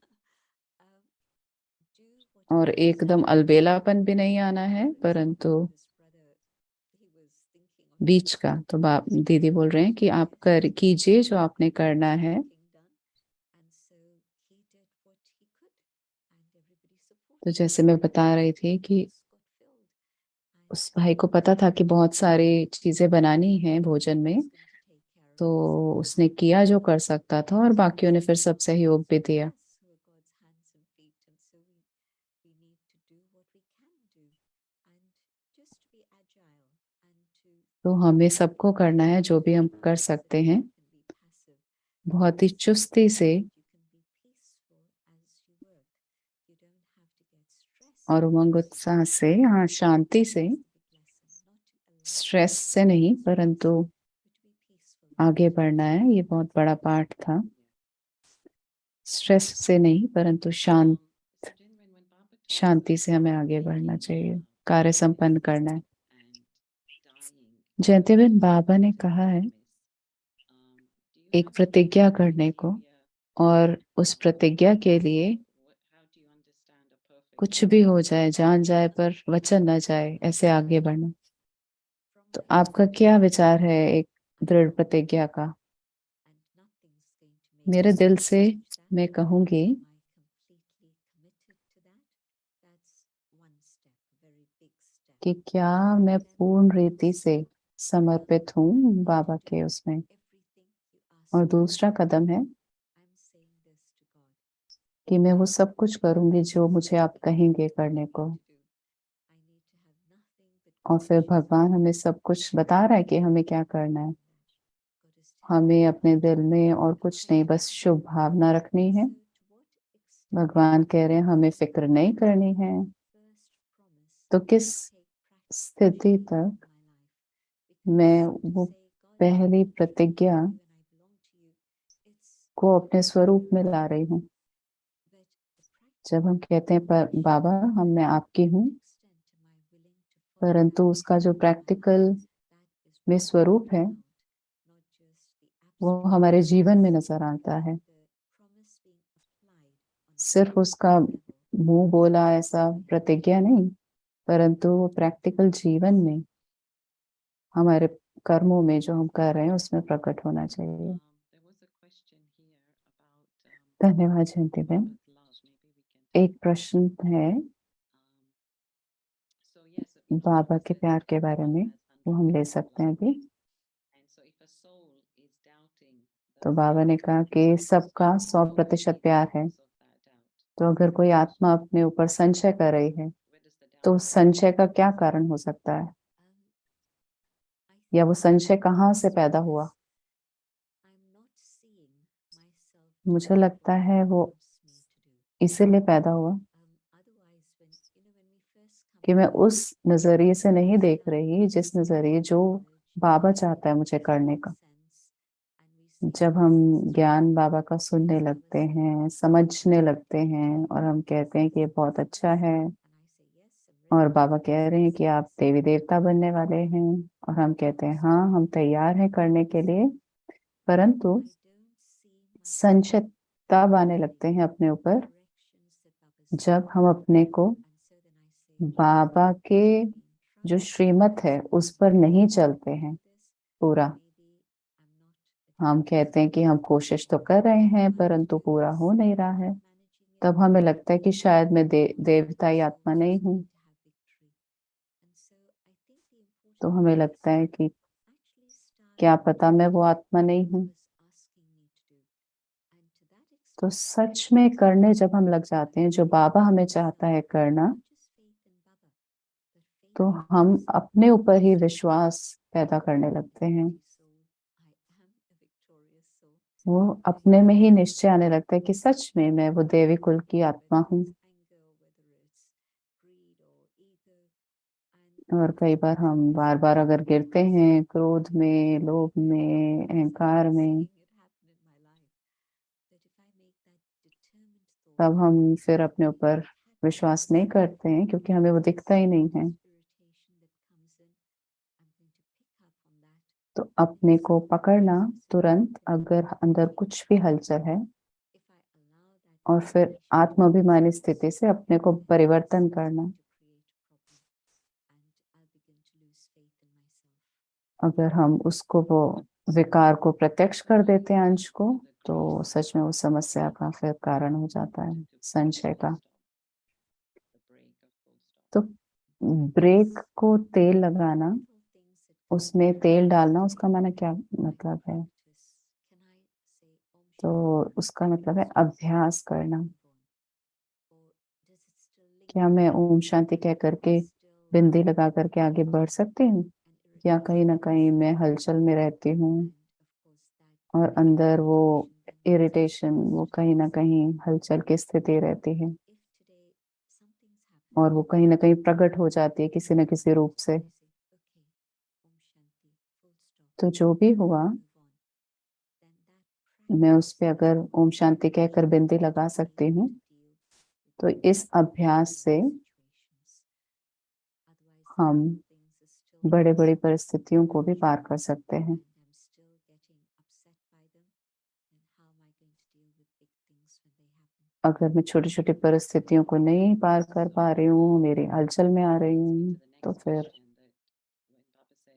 और एकदम अलबेलापन भी नहीं आना है, परंतु बीच का। तो बाप दीदी बोल रहे हैं कि आप कर कीजिए जो आपने करना है। तो जैसे मैं बता रही थी कि उस भाई को पता था कि बहुत सारी चीजें बनानी है भोजन में, तो उसने किया जो कर सकता था और बाकियों ने फिर सब सहयोग भी दिया। तो हमें सबको करना है जो भी हम कर सकते हैं, बहुत ही चुस्ती से और उमंग उत्साह से, हाँ शांति से, स्ट्रेस से नहीं परंतु आगे बढ़ना है। ये बहुत बड़ा पाठ था। स्ट्रेस से नहीं परंतु शांति से हमें आगे बढ़ना चाहिए, कार्य संपन्न करना है। जयंतीबेन, बाबा ने कहा है एक प्रतिज्ञा करने को, और उस प्रतिज्ञा के लिए कुछ भी हो जाए, जान जाए पर वचन न जाए, ऐसे आगे बढ़ना। तो आपका क्या विचार है एक दृढ़ प्रतिज्ञा का? मेरे दिल से मैं कहूंगी कि क्या मैं पूर्ण रीति से समर्पित हूँ बाबा के उसमें। और दूसरा कदम है कि मैं वो सब कुछ करूंगी जो मुझे आप कहेंगे करने को। और फिर भगवान हमें सब कुछ बता रहा है कि हमें क्या करना है। हमें अपने दिल में और कुछ नहीं, बस शुभ भावना रखनी है। भगवान कह रहे हैं हमें फिक्र नहीं करनी है। तो किस स्थिति तक मैं वो पहली प्रतिज्ञा को अपने स्वरूप में ला रही हूँ। जब हम कहते हैं पर बाबा हम मैं आपकी हूँ, परंतु उसका जो प्रैक्टिकल में स्वरूप है वो हमारे जीवन में नजर आता है। सिर्फ उसका मुंह बोला ऐसा प्रतिज्ञा नहीं, परंतु वो प्रैक्टिकल जीवन में हमारे कर्मों में जो हम कर रहे हैं उसमें प्रकट होना चाहिए। There was a question here about धन्यवाद जयंती बहन। with love. Maybe we can एक प्रश्न है so yes, so each बाबा Baba के said प्यार that के बारे everyone में, has वो हम ले 100% सकते हैं love. अभी। And so if a soul is doubting the तो बाबा ने कहा कि सबका 100% प्यार है, of that doubt, तो अगर कोई आत्मा अपने ऊपर संशय कर रही है where does the doubt तो उस संशय का क्या कारण हो सकता है, या वो संशय कहाँ से पैदा हुआ? मुझे लगता है वो इसीलिए पैदा हुआ कि मैं उस नजरिए से नहीं देख रही जिस नजरिए जो बाबा चाहता है मुझे करने का। जब हम ज्ञान बाबा का सुनने लगते हैं, समझने लगते हैं, और हम कहते हैं कि ये बहुत अच्छा है, और बाबा कह रहे हैं कि आप देवी देवता बनने वाले हैं, और हम कहते हैं हाँ हम तैयार हैं करने के लिए, परंतु संशय तब आने लगते हैं अपने ऊपर जब हम अपने को बाबा के जो श्रीमत है उस पर नहीं चलते हैं पूरा। हम कहते हैं कि हम कोशिश तो कर रहे हैं परंतु पूरा हो नहीं रहा है, तब हमें लगता है कि शायद मैं देवताई आत्मा नहीं हूँ। तो हमें लगता है कि क्या पता मैं वो आत्मा नहीं हूँ। तो सच में करने जब हम लग जाते हैं जो बाबा हमें चाहता है करना, तो हम अपने ऊपर ही विश्वास पैदा करने लगते हैं। वो अपने में ही निश्चय आने लगता है कि सच में मैं वो देवी कुल की आत्मा हूँ। और कई बार हम बार बार अगर गिरते हैं क्रोध में, लोभ में, अहंकार में, तब हम फिर अपने ऊपर विश्वास नहीं करते हैं क्योंकि हमें वो दिखता ही नहीं है। तो अपने को पकड़ना तुरंत, अगर अंदर कुछ भी हलचल है, और फिर आत्माभिमानी स्थिति से अपने को परिवर्तन करना। अगर हम उसको वो विकार को प्रत्यक्ष कर देते हैं अंश को, तो सच में वो समस्या का फिर कारण हो जाता है, संशय का। तो ब्रेक को तेल लगाना, उसमें तेल डालना, उसका माना क्या मतलब है? तो उसका मतलब है अभ्यास करना। क्या मैं ओम शांति कह करके बिंदी लगा करके आगे बढ़ सकती हूँ, या कहीं ना कहीं मैं हलचल में रहती हूँ और अंदर वो इरिटेशन, वो कहीं ना कहीं हलचल की स्थिति रहती है, और वो कहीं ना कहीं प्रकट हो जाती है किसी न किसी रूप से। तो जो भी हुआ, मैं उस पे अगर ओम शांति कहकर बिंदी लगा सकती हूँ, तो इस अभ्यास से हम बड़े बड़ी परिस्थितियों को भी पार कर सकते हैं। अगर मैं छोटी छोटी परिस्थितियों को नहीं पार कर पा रही हूँ, मेरी हलचल में आ रही हूँ, तो फिर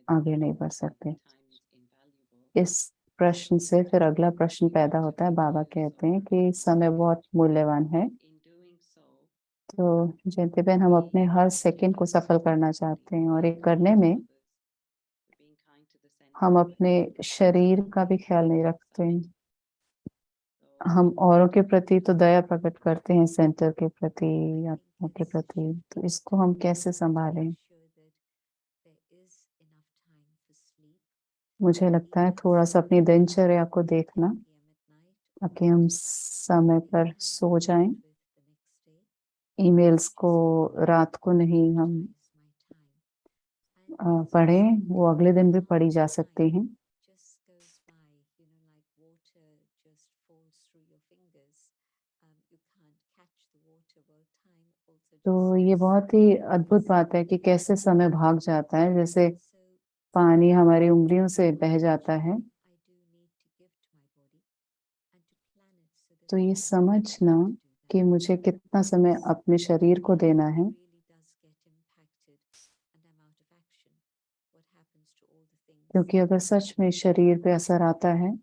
आगे नहीं बढ़ सकते। इस प्रश्न से फिर अगला प्रश्न पैदा होता है। बाबा कहते हैं कि समय बहुत मूल्यवान है, तो जयंती बहन हम अपने हर सेकंड को सफल करना चाहते हैं, और ये करने में हम अपने शरीर का भी ख्याल नहीं रखते हैं। हम औरों के प्रति तो दया प्रकट करते हैं, सेंटर के प्रति, आत्मा के प्रति, तो इसको हम कैसे संभालें? मुझे लगता है थोड़ा सा अपनी दिनचर्या को देखना, ताकि हम समय पर सो जाएं। ईमेल्स को रात को नहीं हम पढ़ें, वो अगले दिन भी पढ़ी जा सकती हैं। तो ये बहुत ही अद्भुत बात है कि कैसे समय भाग जाता है, जैसे पानी हमारी उंगलियों से बह जाता है, तो ये समझना कि मुझे कितना समय अपने शरीर को देना है, क्योंकि अगर सच में शरीर पे असर आता है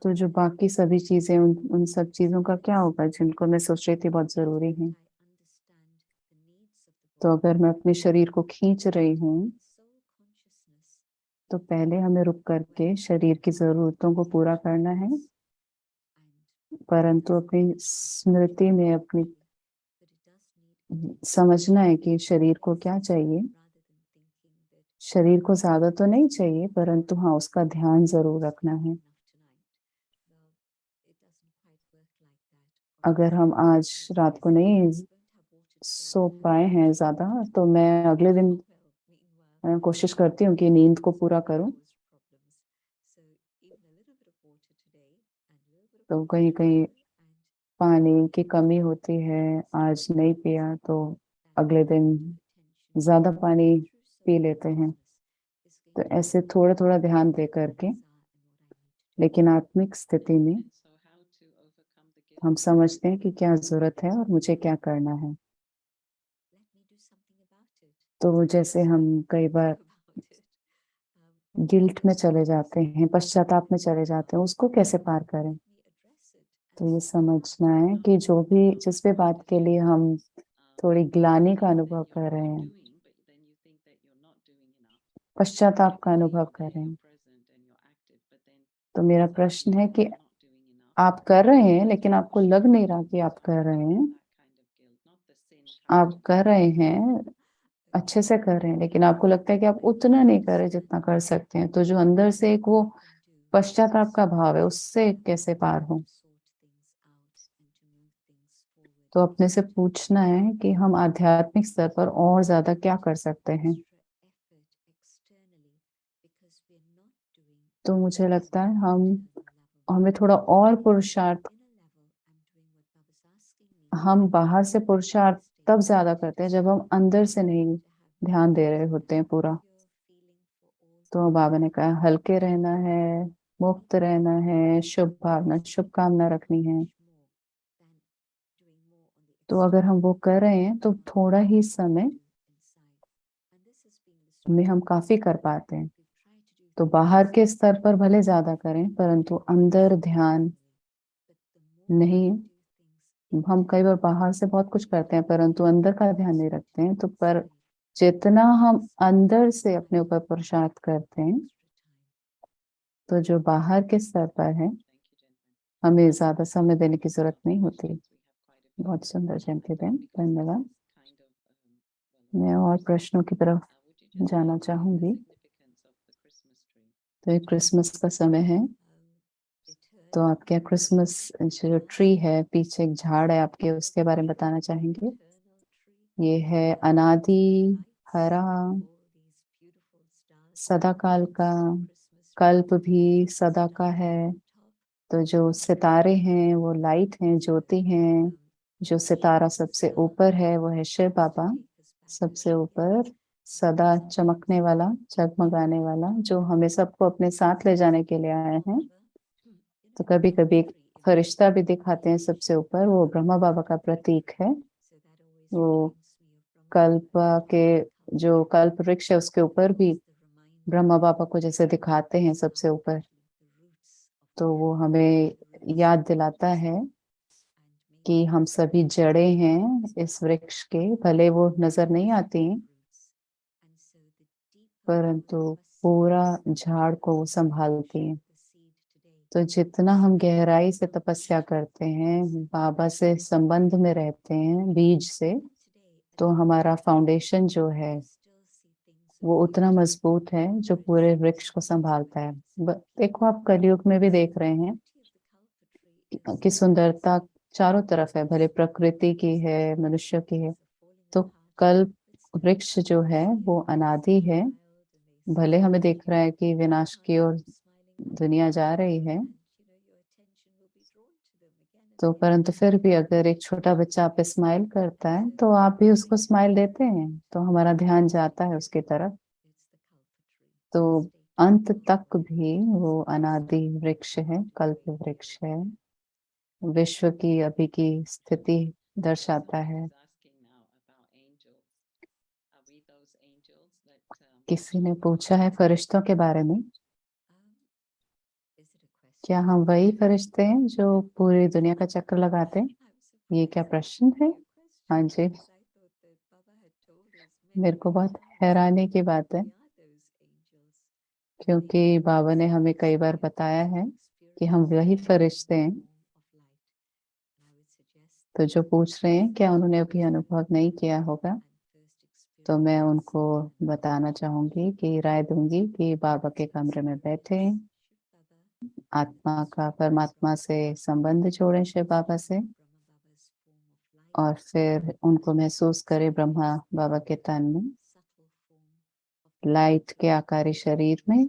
तो जो बाकी सभी चीजें उन सब चीजों का क्या होगा जिनको मैं सोच रही थी बहुत जरूरी है। तो अगर मैं अपने शरीर को खींच रही हूँ तो पहले हमें रुक करके शरीर की जरूरतों को पूरा करना है, परंतु अपनी स्मृति में अपनी समझना है कि शरीर को क्या चाहिए। शरीर को ज्यादा तो नहीं चाहिए, परंतु हाँ उसका ध्यान जरूर रखना है। अगर हम आज रात को नहीं सो पाए हैं ज्यादा तो मैं अगले दिन कोशिश करती हूँ कि नींद को पूरा करूँ। तो कहीं कहीं पानी की कमी होती है, आज नहीं पिया तो अगले दिन ज्यादा पानी पी लेते हैं। तो ऐसे थोड़ा थोड़ा ध्यान दे करके, लेकिन आत्मिक स्थिति में And so, how to overcome the guilt? हम समझते हैं कि क्या जरूरत है और मुझे क्या करना है। तो जैसे हम कई बार गिल्ट में चले जाते हैं, पश्चाताप में चले जाते हैं, उसको कैसे पार करें। तो ये समझना है कि जो भी जिस भी बात के लिए हम थोड़ी ग्लानि का अनुभव कर रहे हैं, Doing, but then you think that you're not doing enough. पश्चाताप का You अनुभव believe कर that रहे you're हैं, present and you're active, but then तो मेरा inside प्रश्न you है know कि you're not doing enough. आप कर रहे हैं लेकिन आपको लग नहीं रहा कि आप कर रहे हैं। That kind of guilt, not the sin kind आप of कर guilt. रहे हैं, अच्छे से कर रहे हैं, लेकिन आपको लगता है कि आप उतना नहीं कर रहे जितना कर सकते हैं। तो जो अंदर से एक वो पश्चाताप का भाव है, उससे कैसे पार हो। तो अपने से पूछना है कि हम आध्यात्मिक स्तर पर और ज्यादा क्या कर सकते हैं। तो मुझे लगता है हमें थोड़ा और पुरुषार्थ, हम बाहर से पुरुषार्थ तब ज्यादा करते हैं जब हम अंदर से नहीं ध्यान दे रहे होते हैं पूरा। तो बाबा ने कहा हल्के रहना है, मुक्त रहना है, शुभ भावना शुभ कामना रखनी है। तो अगर हम वो कर रहे हैं तो थोड़ा ही समय में हम काफी कर पाते हैं। तो बाहर के स्तर पर भले ज्यादा करें, परंतु अंदर ध्यान नहीं। हम कई बार बाहर से बहुत कुछ करते हैं परंतु अंदर का ध्यान नहीं रखते हैं। तो पर जितना हम अंदर से अपने ऊपर पुरुषार्थ करते हैं, तो जो बाहर के स्तर पर है Thank you, हमें Jensen. ज्यादा समय देने की जरूरत नहीं होती। Questions. We have quite a few बहुत सुंदर जयंती because बहन, this धन्यवाद। kind of well, मैं और प्रश्नों की तरफ would you just जाना explain the चाहूंगी। significance of the Christmas tree? तो ये क्रिसमस का समय है, तो आप क्या क्रिसमस जो ट्री है, पीछे एक झाड़ है आपके, उसके बारे में बताना चाहेंगे। ये है अनादि, हरा, सदाकाल का, कल्प भी सदा का है। तो जो सितारे हैं वो लाइट हैं, ज्योति हैं। जो सितारा सबसे ऊपर है वो है शिव बाबा, सबसे ऊपर सदा चमकने वाला, जगमगाने वाला, जो हमें सबको अपने साथ ले जाने के लिए आए हैं। तो कभी कभी एक फरिश्ता भी दिखाते हैं सबसे ऊपर, वो ब्रह्मा बाबा का प्रतीक है। वो कल्प के जो कल्प वृक्ष है उसके ऊपर भी ब्रह्मा बाबा को जैसे दिखाते हैं सबसे ऊपर। तो वो हमें याद दिलाता है कि हम सभी जड़ें हैं इस वृक्ष के, भले वो नजर नहीं आती हैं, परंतु पूरा झाड़ को वो संभालती हैं। तो जितना हम गहराई से तपस्या करते हैं, बाबा से संबंध में रहते हैं बीज से, तो हमारा फाउंडेशन जो है वो उतना मजबूत है जो पूरे वृक्ष को संभालता है। देखो आप कलयुग में भी देख रहे हैं कि सुंदरता चारों तरफ है, भले प्रकृति की है, मनुष्य की है। तो कल्प वृक्ष जो है वो अनादि है, भले हमें दिख रहा है कि विनाश की ओर दुनिया जा रही है, तो परंतु फिर भी अगर एक छोटा बच्चा आप पे स्माइल करता है तो आप भी उसको स्माइल देते हैं, तो हमारा ध्यान जाता है उसकी तरफ। तो अंत तक भी वो अनादि वृक्ष है, कल्प वृक्ष है, विश्व की अभी की स्थिति दर्शाता है। किसी ने पूछा है फरिश्तों के बारे में, क्या हम वही फरिश्ते हैं जो पूरी दुनिया का चक्कर लगाते हैं? ये क्या प्रश्न है? हाँ जी, मेरे को बहुत हैरानी की बात है, क्योंकि बाबा ने हमें कई बार बताया है कि हम वही फरिश्ते हैं। तो जो पूछ रहे हैं क्या उन्होंने अभी अनुभव नहीं किया होगा, तो मैं उनको बताना चाहूंगी कि राय दूंगी कि बाबा के कमरे में बैठे आत्मा का परमात्मा से संबंध जोड़ें शिव बाबा से, और फिर उनको महसूस करें ब्रह्मा बाबा के तन में, लाइट के आकारी शरीर में,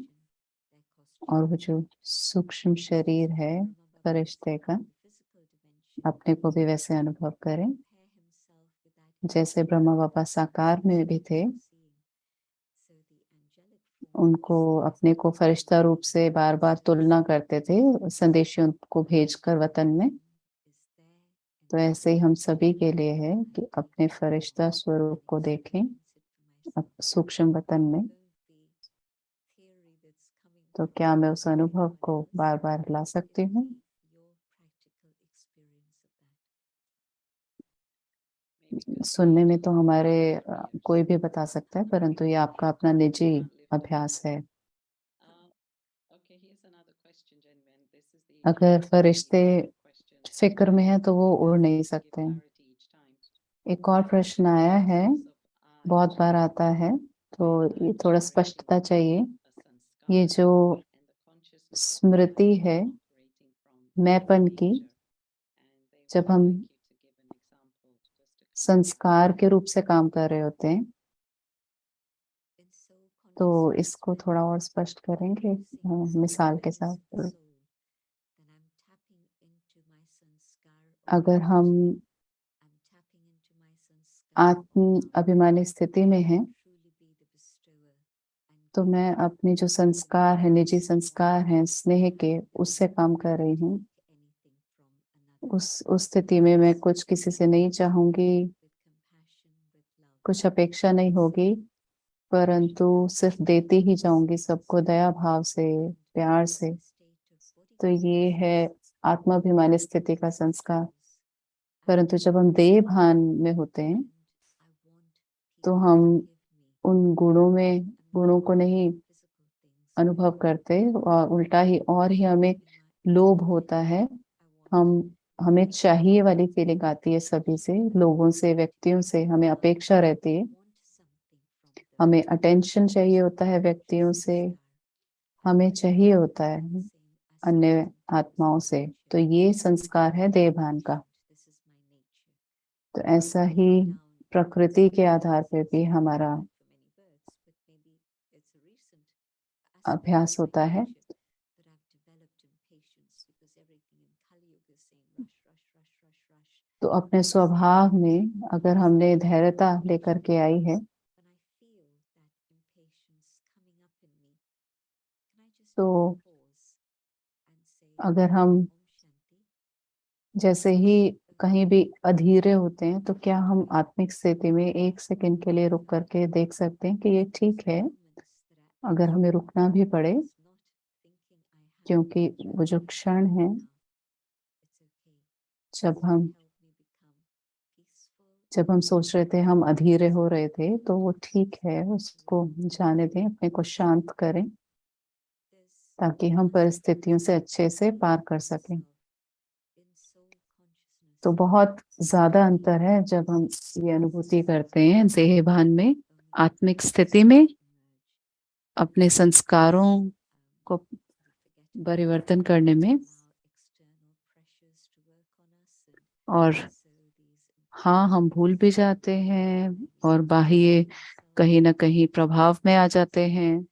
और वो जो सूक्ष्म शरीर है फरिश्ते का, अपने को भी वैसे अनुभव करें जैसे ब्रह्मा बाबा साकार में भी थे। उनको अपने को फरिश्ता रूप से बार बार तुलना करते थे संदेशियों को भेजकर वतन में। तो ऐसे ही हम सभी के लिए है कि अपने फरिश्ता स्वरूप को देखें सूक्ष्म वतन में। तो क्या मैं उस अनुभव को बार बार ला सकती हूँ? सुनने में तो हमारे कोई भी बता सकता है, परंतु ये आपका अपना निजी अभ्यास है। अगर फरिश्ते फिक्र में है तो वो उड़ नहीं सकते। एक और प्रश्न आया है, बहुत बार आता है, तो ये थोड़ा स्पष्टता चाहिए। ये जो स्मृति है मैंपन की, जब हम संस्कार के रूप से काम कर रहे होते हैं, तो इसको थोड़ा और स्पष्ट करेंगे मिसाल के साथ। अगर हम आत्म अभिमानी स्थिति में हैं, तो मैं अपने जो संस्कार है, निजी संस्कार हैं स्नेह के, उससे काम कर रही हूँ। उस स्थिति में मैं कुछ किसी से नहीं चाहूंगी, कुछ अपेक्षा नहीं होगी, परंतु सिर्फ देती ही जाऊंगी सबको दया भाव से, प्यार से। तो ये है आत्माभिमानी स्थिति का संस्कार। परंतु जब हम देह भान में होते हैं, तो हम उन गुणों को नहीं अनुभव करते, और उल्टा ही और ही हमें लोभ होता है। हमें चाहिए वाली फीलिंग आती है सभी से, लोगों से, व्यक्तियों से हमें अपेक्षा रहती है। हमें अटेंशन चाहिए होता है व्यक्तियों से, हमें चाहिए होता है अन्य आत्माओं से। तो ये संस्कार है देहभान का। तो ऐसा ही प्रकृति के आधार पे भी हमारा अभ्यास होता है। तो अपने स्वभाव में अगर हमने धैर्यता लेकर के आई है, तो अगर हम जैसे ही कहीं भी अधीरे होते हैं, तो क्या हम आत्मिक स्थिति में एक सेकंड के लिए रुक करके देख सकते हैं कि ये ठीक है, अगर हमें रुकना भी पड़े, क्योंकि वो जो क्षण है जब हम सोच रहे थे, हम अधीरे हो रहे थे, तो वो ठीक है, उसको जाने दें, अपने को शांत करें, ताकि हम परिस्थितियों से अच्छे से पार कर सकें। तो बहुत ज्यादा अंतर है जब हम ये अनुभूति करते हैं देह भान में, आत्मिक स्थिति में, अपने संस्कारों को परिवर्तन करने में। और हाँ, हम भूल भी जाते हैं और बाह्य कहीं ना कहीं प्रभाव में आ जाते हैं,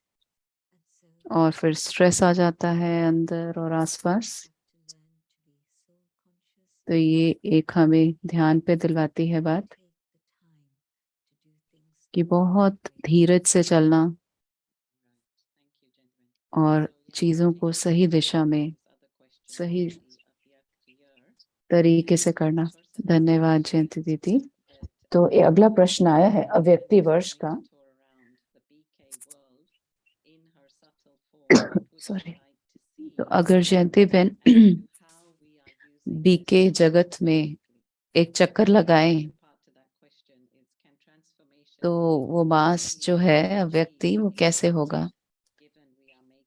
और फिर स्ट्रेस आ जाता है अंदर और आसपास। तो ये एक हमें ध्यान पे दिलवाती है बात कि बहुत धीरज से चलना, और चीज़ों को सही दिशा में सही तरीके से करना। धन्यवाद जयंती दीदी। तो ये अगला प्रश्न आया है अव्यक्ति वर्ष का। सॉरी। तो अगर जयंती बहन बीके जगत में एक चक्कर लगाएं तो वो मास जो है अव्यक्ति वो कैसे होगा?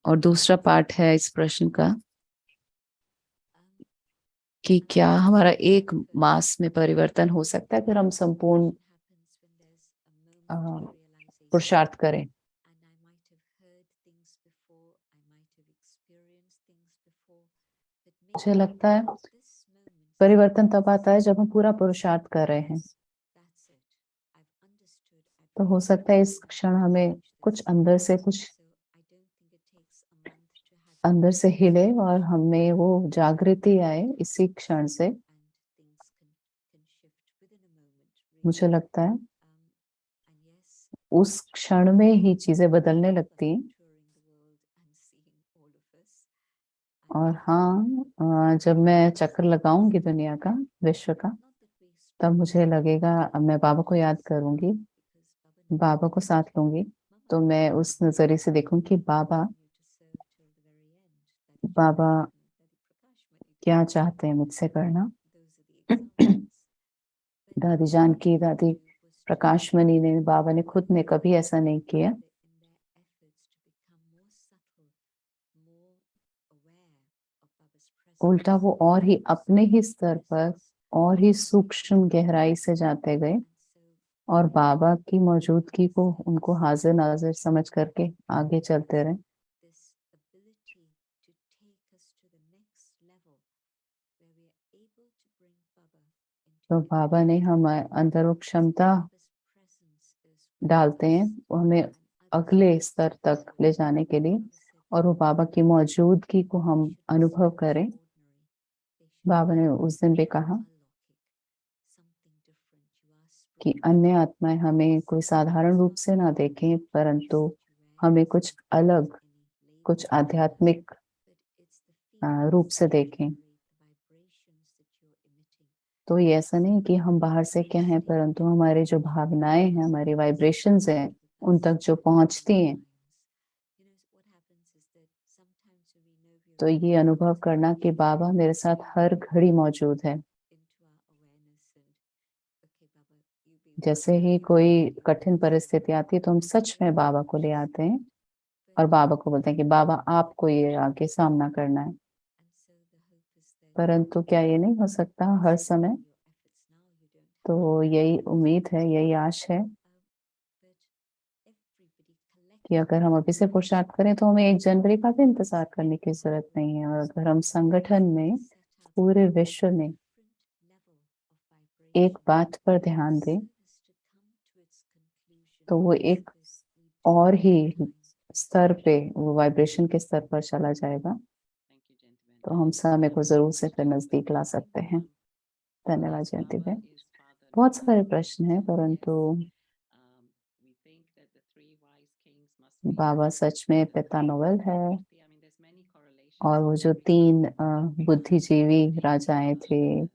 और दूसरा पार्ट है इस प्रश्न का कि क्या हमारा एक मास में परिवर्तन हो सकता है अगर हम संपूर्ण पुरुषार्थ करें? मुझे लगता है परिवर्तन तब आता है जब हम पूरा पुरुषार्थ कर रहे हैं। तो हो सकता है इस क्षण हमें कुछ अंदर से हिले और हमें वो जागृति आए इसी क्षण से। मुझे लगता है उस क्षण में ही चीजें बदलने लगती हैं। और हाँ, जब मैं चक्कर लगाऊंगी दुनिया का, विश्व का, तब मुझे लगेगा मैं बाबा को याद करूंगी, बाबा को साथ लूंगी, तो मैं उस नजरिए से देखूं कि बाबा बाबा क्या चाहते हैं मुझसे करना। दादी जानकी, दादी प्रकाश मणि ने, बाबा ने खुद ने कभी ऐसा नहीं किया। उल्टा वो और ही अपने ही स्तर पर और ही सूक्ष्म गहराई से जाते गए और बाबा की मौजूदगी को उनको हाजिर नाजिर समझ करके आगे चलते रहे। तो बाबा ने हम अंदर वो क्षमता डालते हैं वो हमें अगले स्तर तक ले जाने के लिए, और वो बाबा की मौजूदगी को हम अनुभव करें। बाबा ने उस दिन भी कहा कि अन्य आत्माएं हमें कोई साधारण रूप से ना देखें, परंतु हमें कुछ अलग, कुछ आध्यात्मिक रूप से देखें। तो ये ऐसा नहीं कि हम बाहर से क्या हैं, परंतु हमारी जो भावनाएं हैं, हमारी वाइब्रेशंस हैं, उन तक जो पहुंचती हैं। तो ये अनुभव करना कि बाबा मेरे साथ हर घड़ी मौजूद है। जैसे ही कोई कठिन परिस्थिति आती है तो हम सच में बाबा को ले आते हैं और बाबा को बोलते हैं कि बाबा आपको ये आगे सामना करना है। परंतु क्या ये नहीं हो सकता हर समय? तो यही उम्मीद है, यही आश है कि अगर हम अभी से पुरुषार्थ करें तो हमें 1 जनवरी का भी इंतजार करने की जरूरत नहीं है। और अगर हम संगठन में, पूरे विश्व में एक बात पर ध्यान दें तो वो एक और ही स्तर पे, वो वाइब्रेशन के स्तर पर चला जाएगा। तो हम समय को जरूर से फिर नजदीक ला सकते हैं। धन्यवाद जयंती बहन। बहुत सारे प्रश्न हैं, परंतु बाबा सच में पिता नोवेल है। और वो जो 3 बुद्धिजीवी राजाएं थे,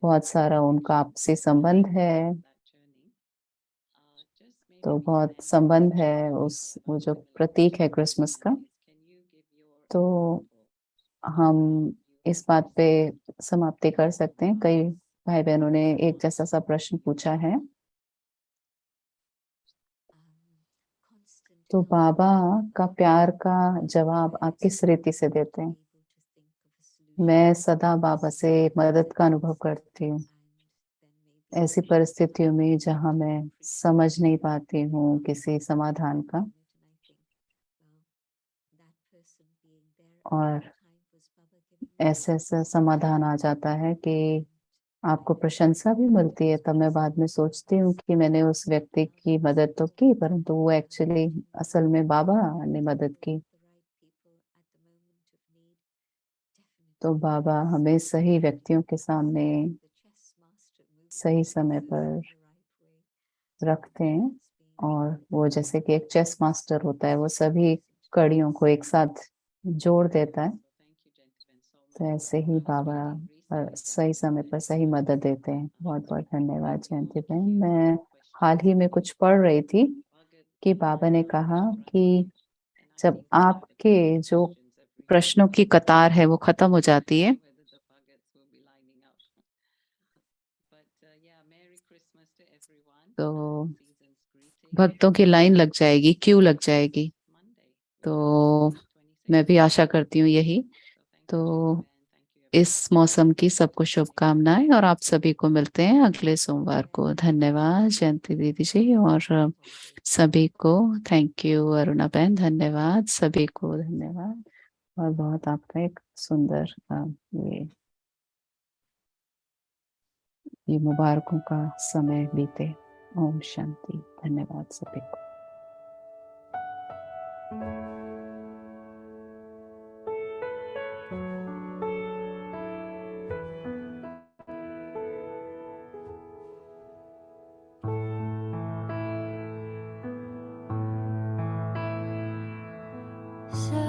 बहुत सारा उनका आपसी संबंध है। तो बहुत संबंध है उस, वो जो प्रतीक है क्रिसमस का। तो हम इस बात पे समाप्ति कर सकते हैं। कई भाई बहनों ने एक जैसा सा प्रश्न पूछा है। तो बाबा का प्यार का जवाब आप किस रीति से देते हैं? मैं सदा बाबा से मदद का अनुभव करती हूँ ऐसी परिस्थितियों में जहाँ मैं समझ नहीं पाती हूँ किसी समाधान का। और ऐसे ऐसा समाधान आ जाता है कि आपको प्रशंसा भी मिलती है। तब मैं बाद में सोचती हूँ कि मैंने उस व्यक्ति की मदद तो की, परंतु वो एक्चुअली असल में बाबा ने मदद की। तो बाबा हमें सही व्यक्तियों के सामने सही समय पर रखते हैं। और वो जैसे कि एक चेस मास्टर होता है, वो सभी कड़ियों को एक साथ जोड़ देता है। So thank you, gentlemen, so तो much. ऐसे ही I was Baba reading recently the सही समय पर सही Bible मदद देते हैं। verse, बहुत बहुत धन्यवाद and जयंती all बहन। curious मैं हाल questions ही में about कुछ पढ़ रही थी Bhagat कि बाबा ने and कहा कि Shrati, and I जब think these are the आपके curious जो questions every प्रश्नों की कतार है वो खत्म हो जाती है, whether the Bhagats will be lining up. But yeah, Merry Christmas to everyone. तो Season's greetings. भक्तों की लाइन लग जाएगी, क्यू लग जाएगी। Monday, तो which is मैं 26. भी आशा करती हूँ यही। So thank you, तो gentlemen. Thank you, इस everyone. मौसम की सबको शुभकामनाएं और आप सभी को मिलते हैं अगले सोमवार को। धन्यवाद जयंती दीदी जी और सभी को। थैंक यू अरुणा बहन, धन्यवाद सभी को, धन्यवाद। और बहुत आपका एक सुंदर ये मुबारकों का समय बीते। ओम शांति। धन्यवाद सभी को। So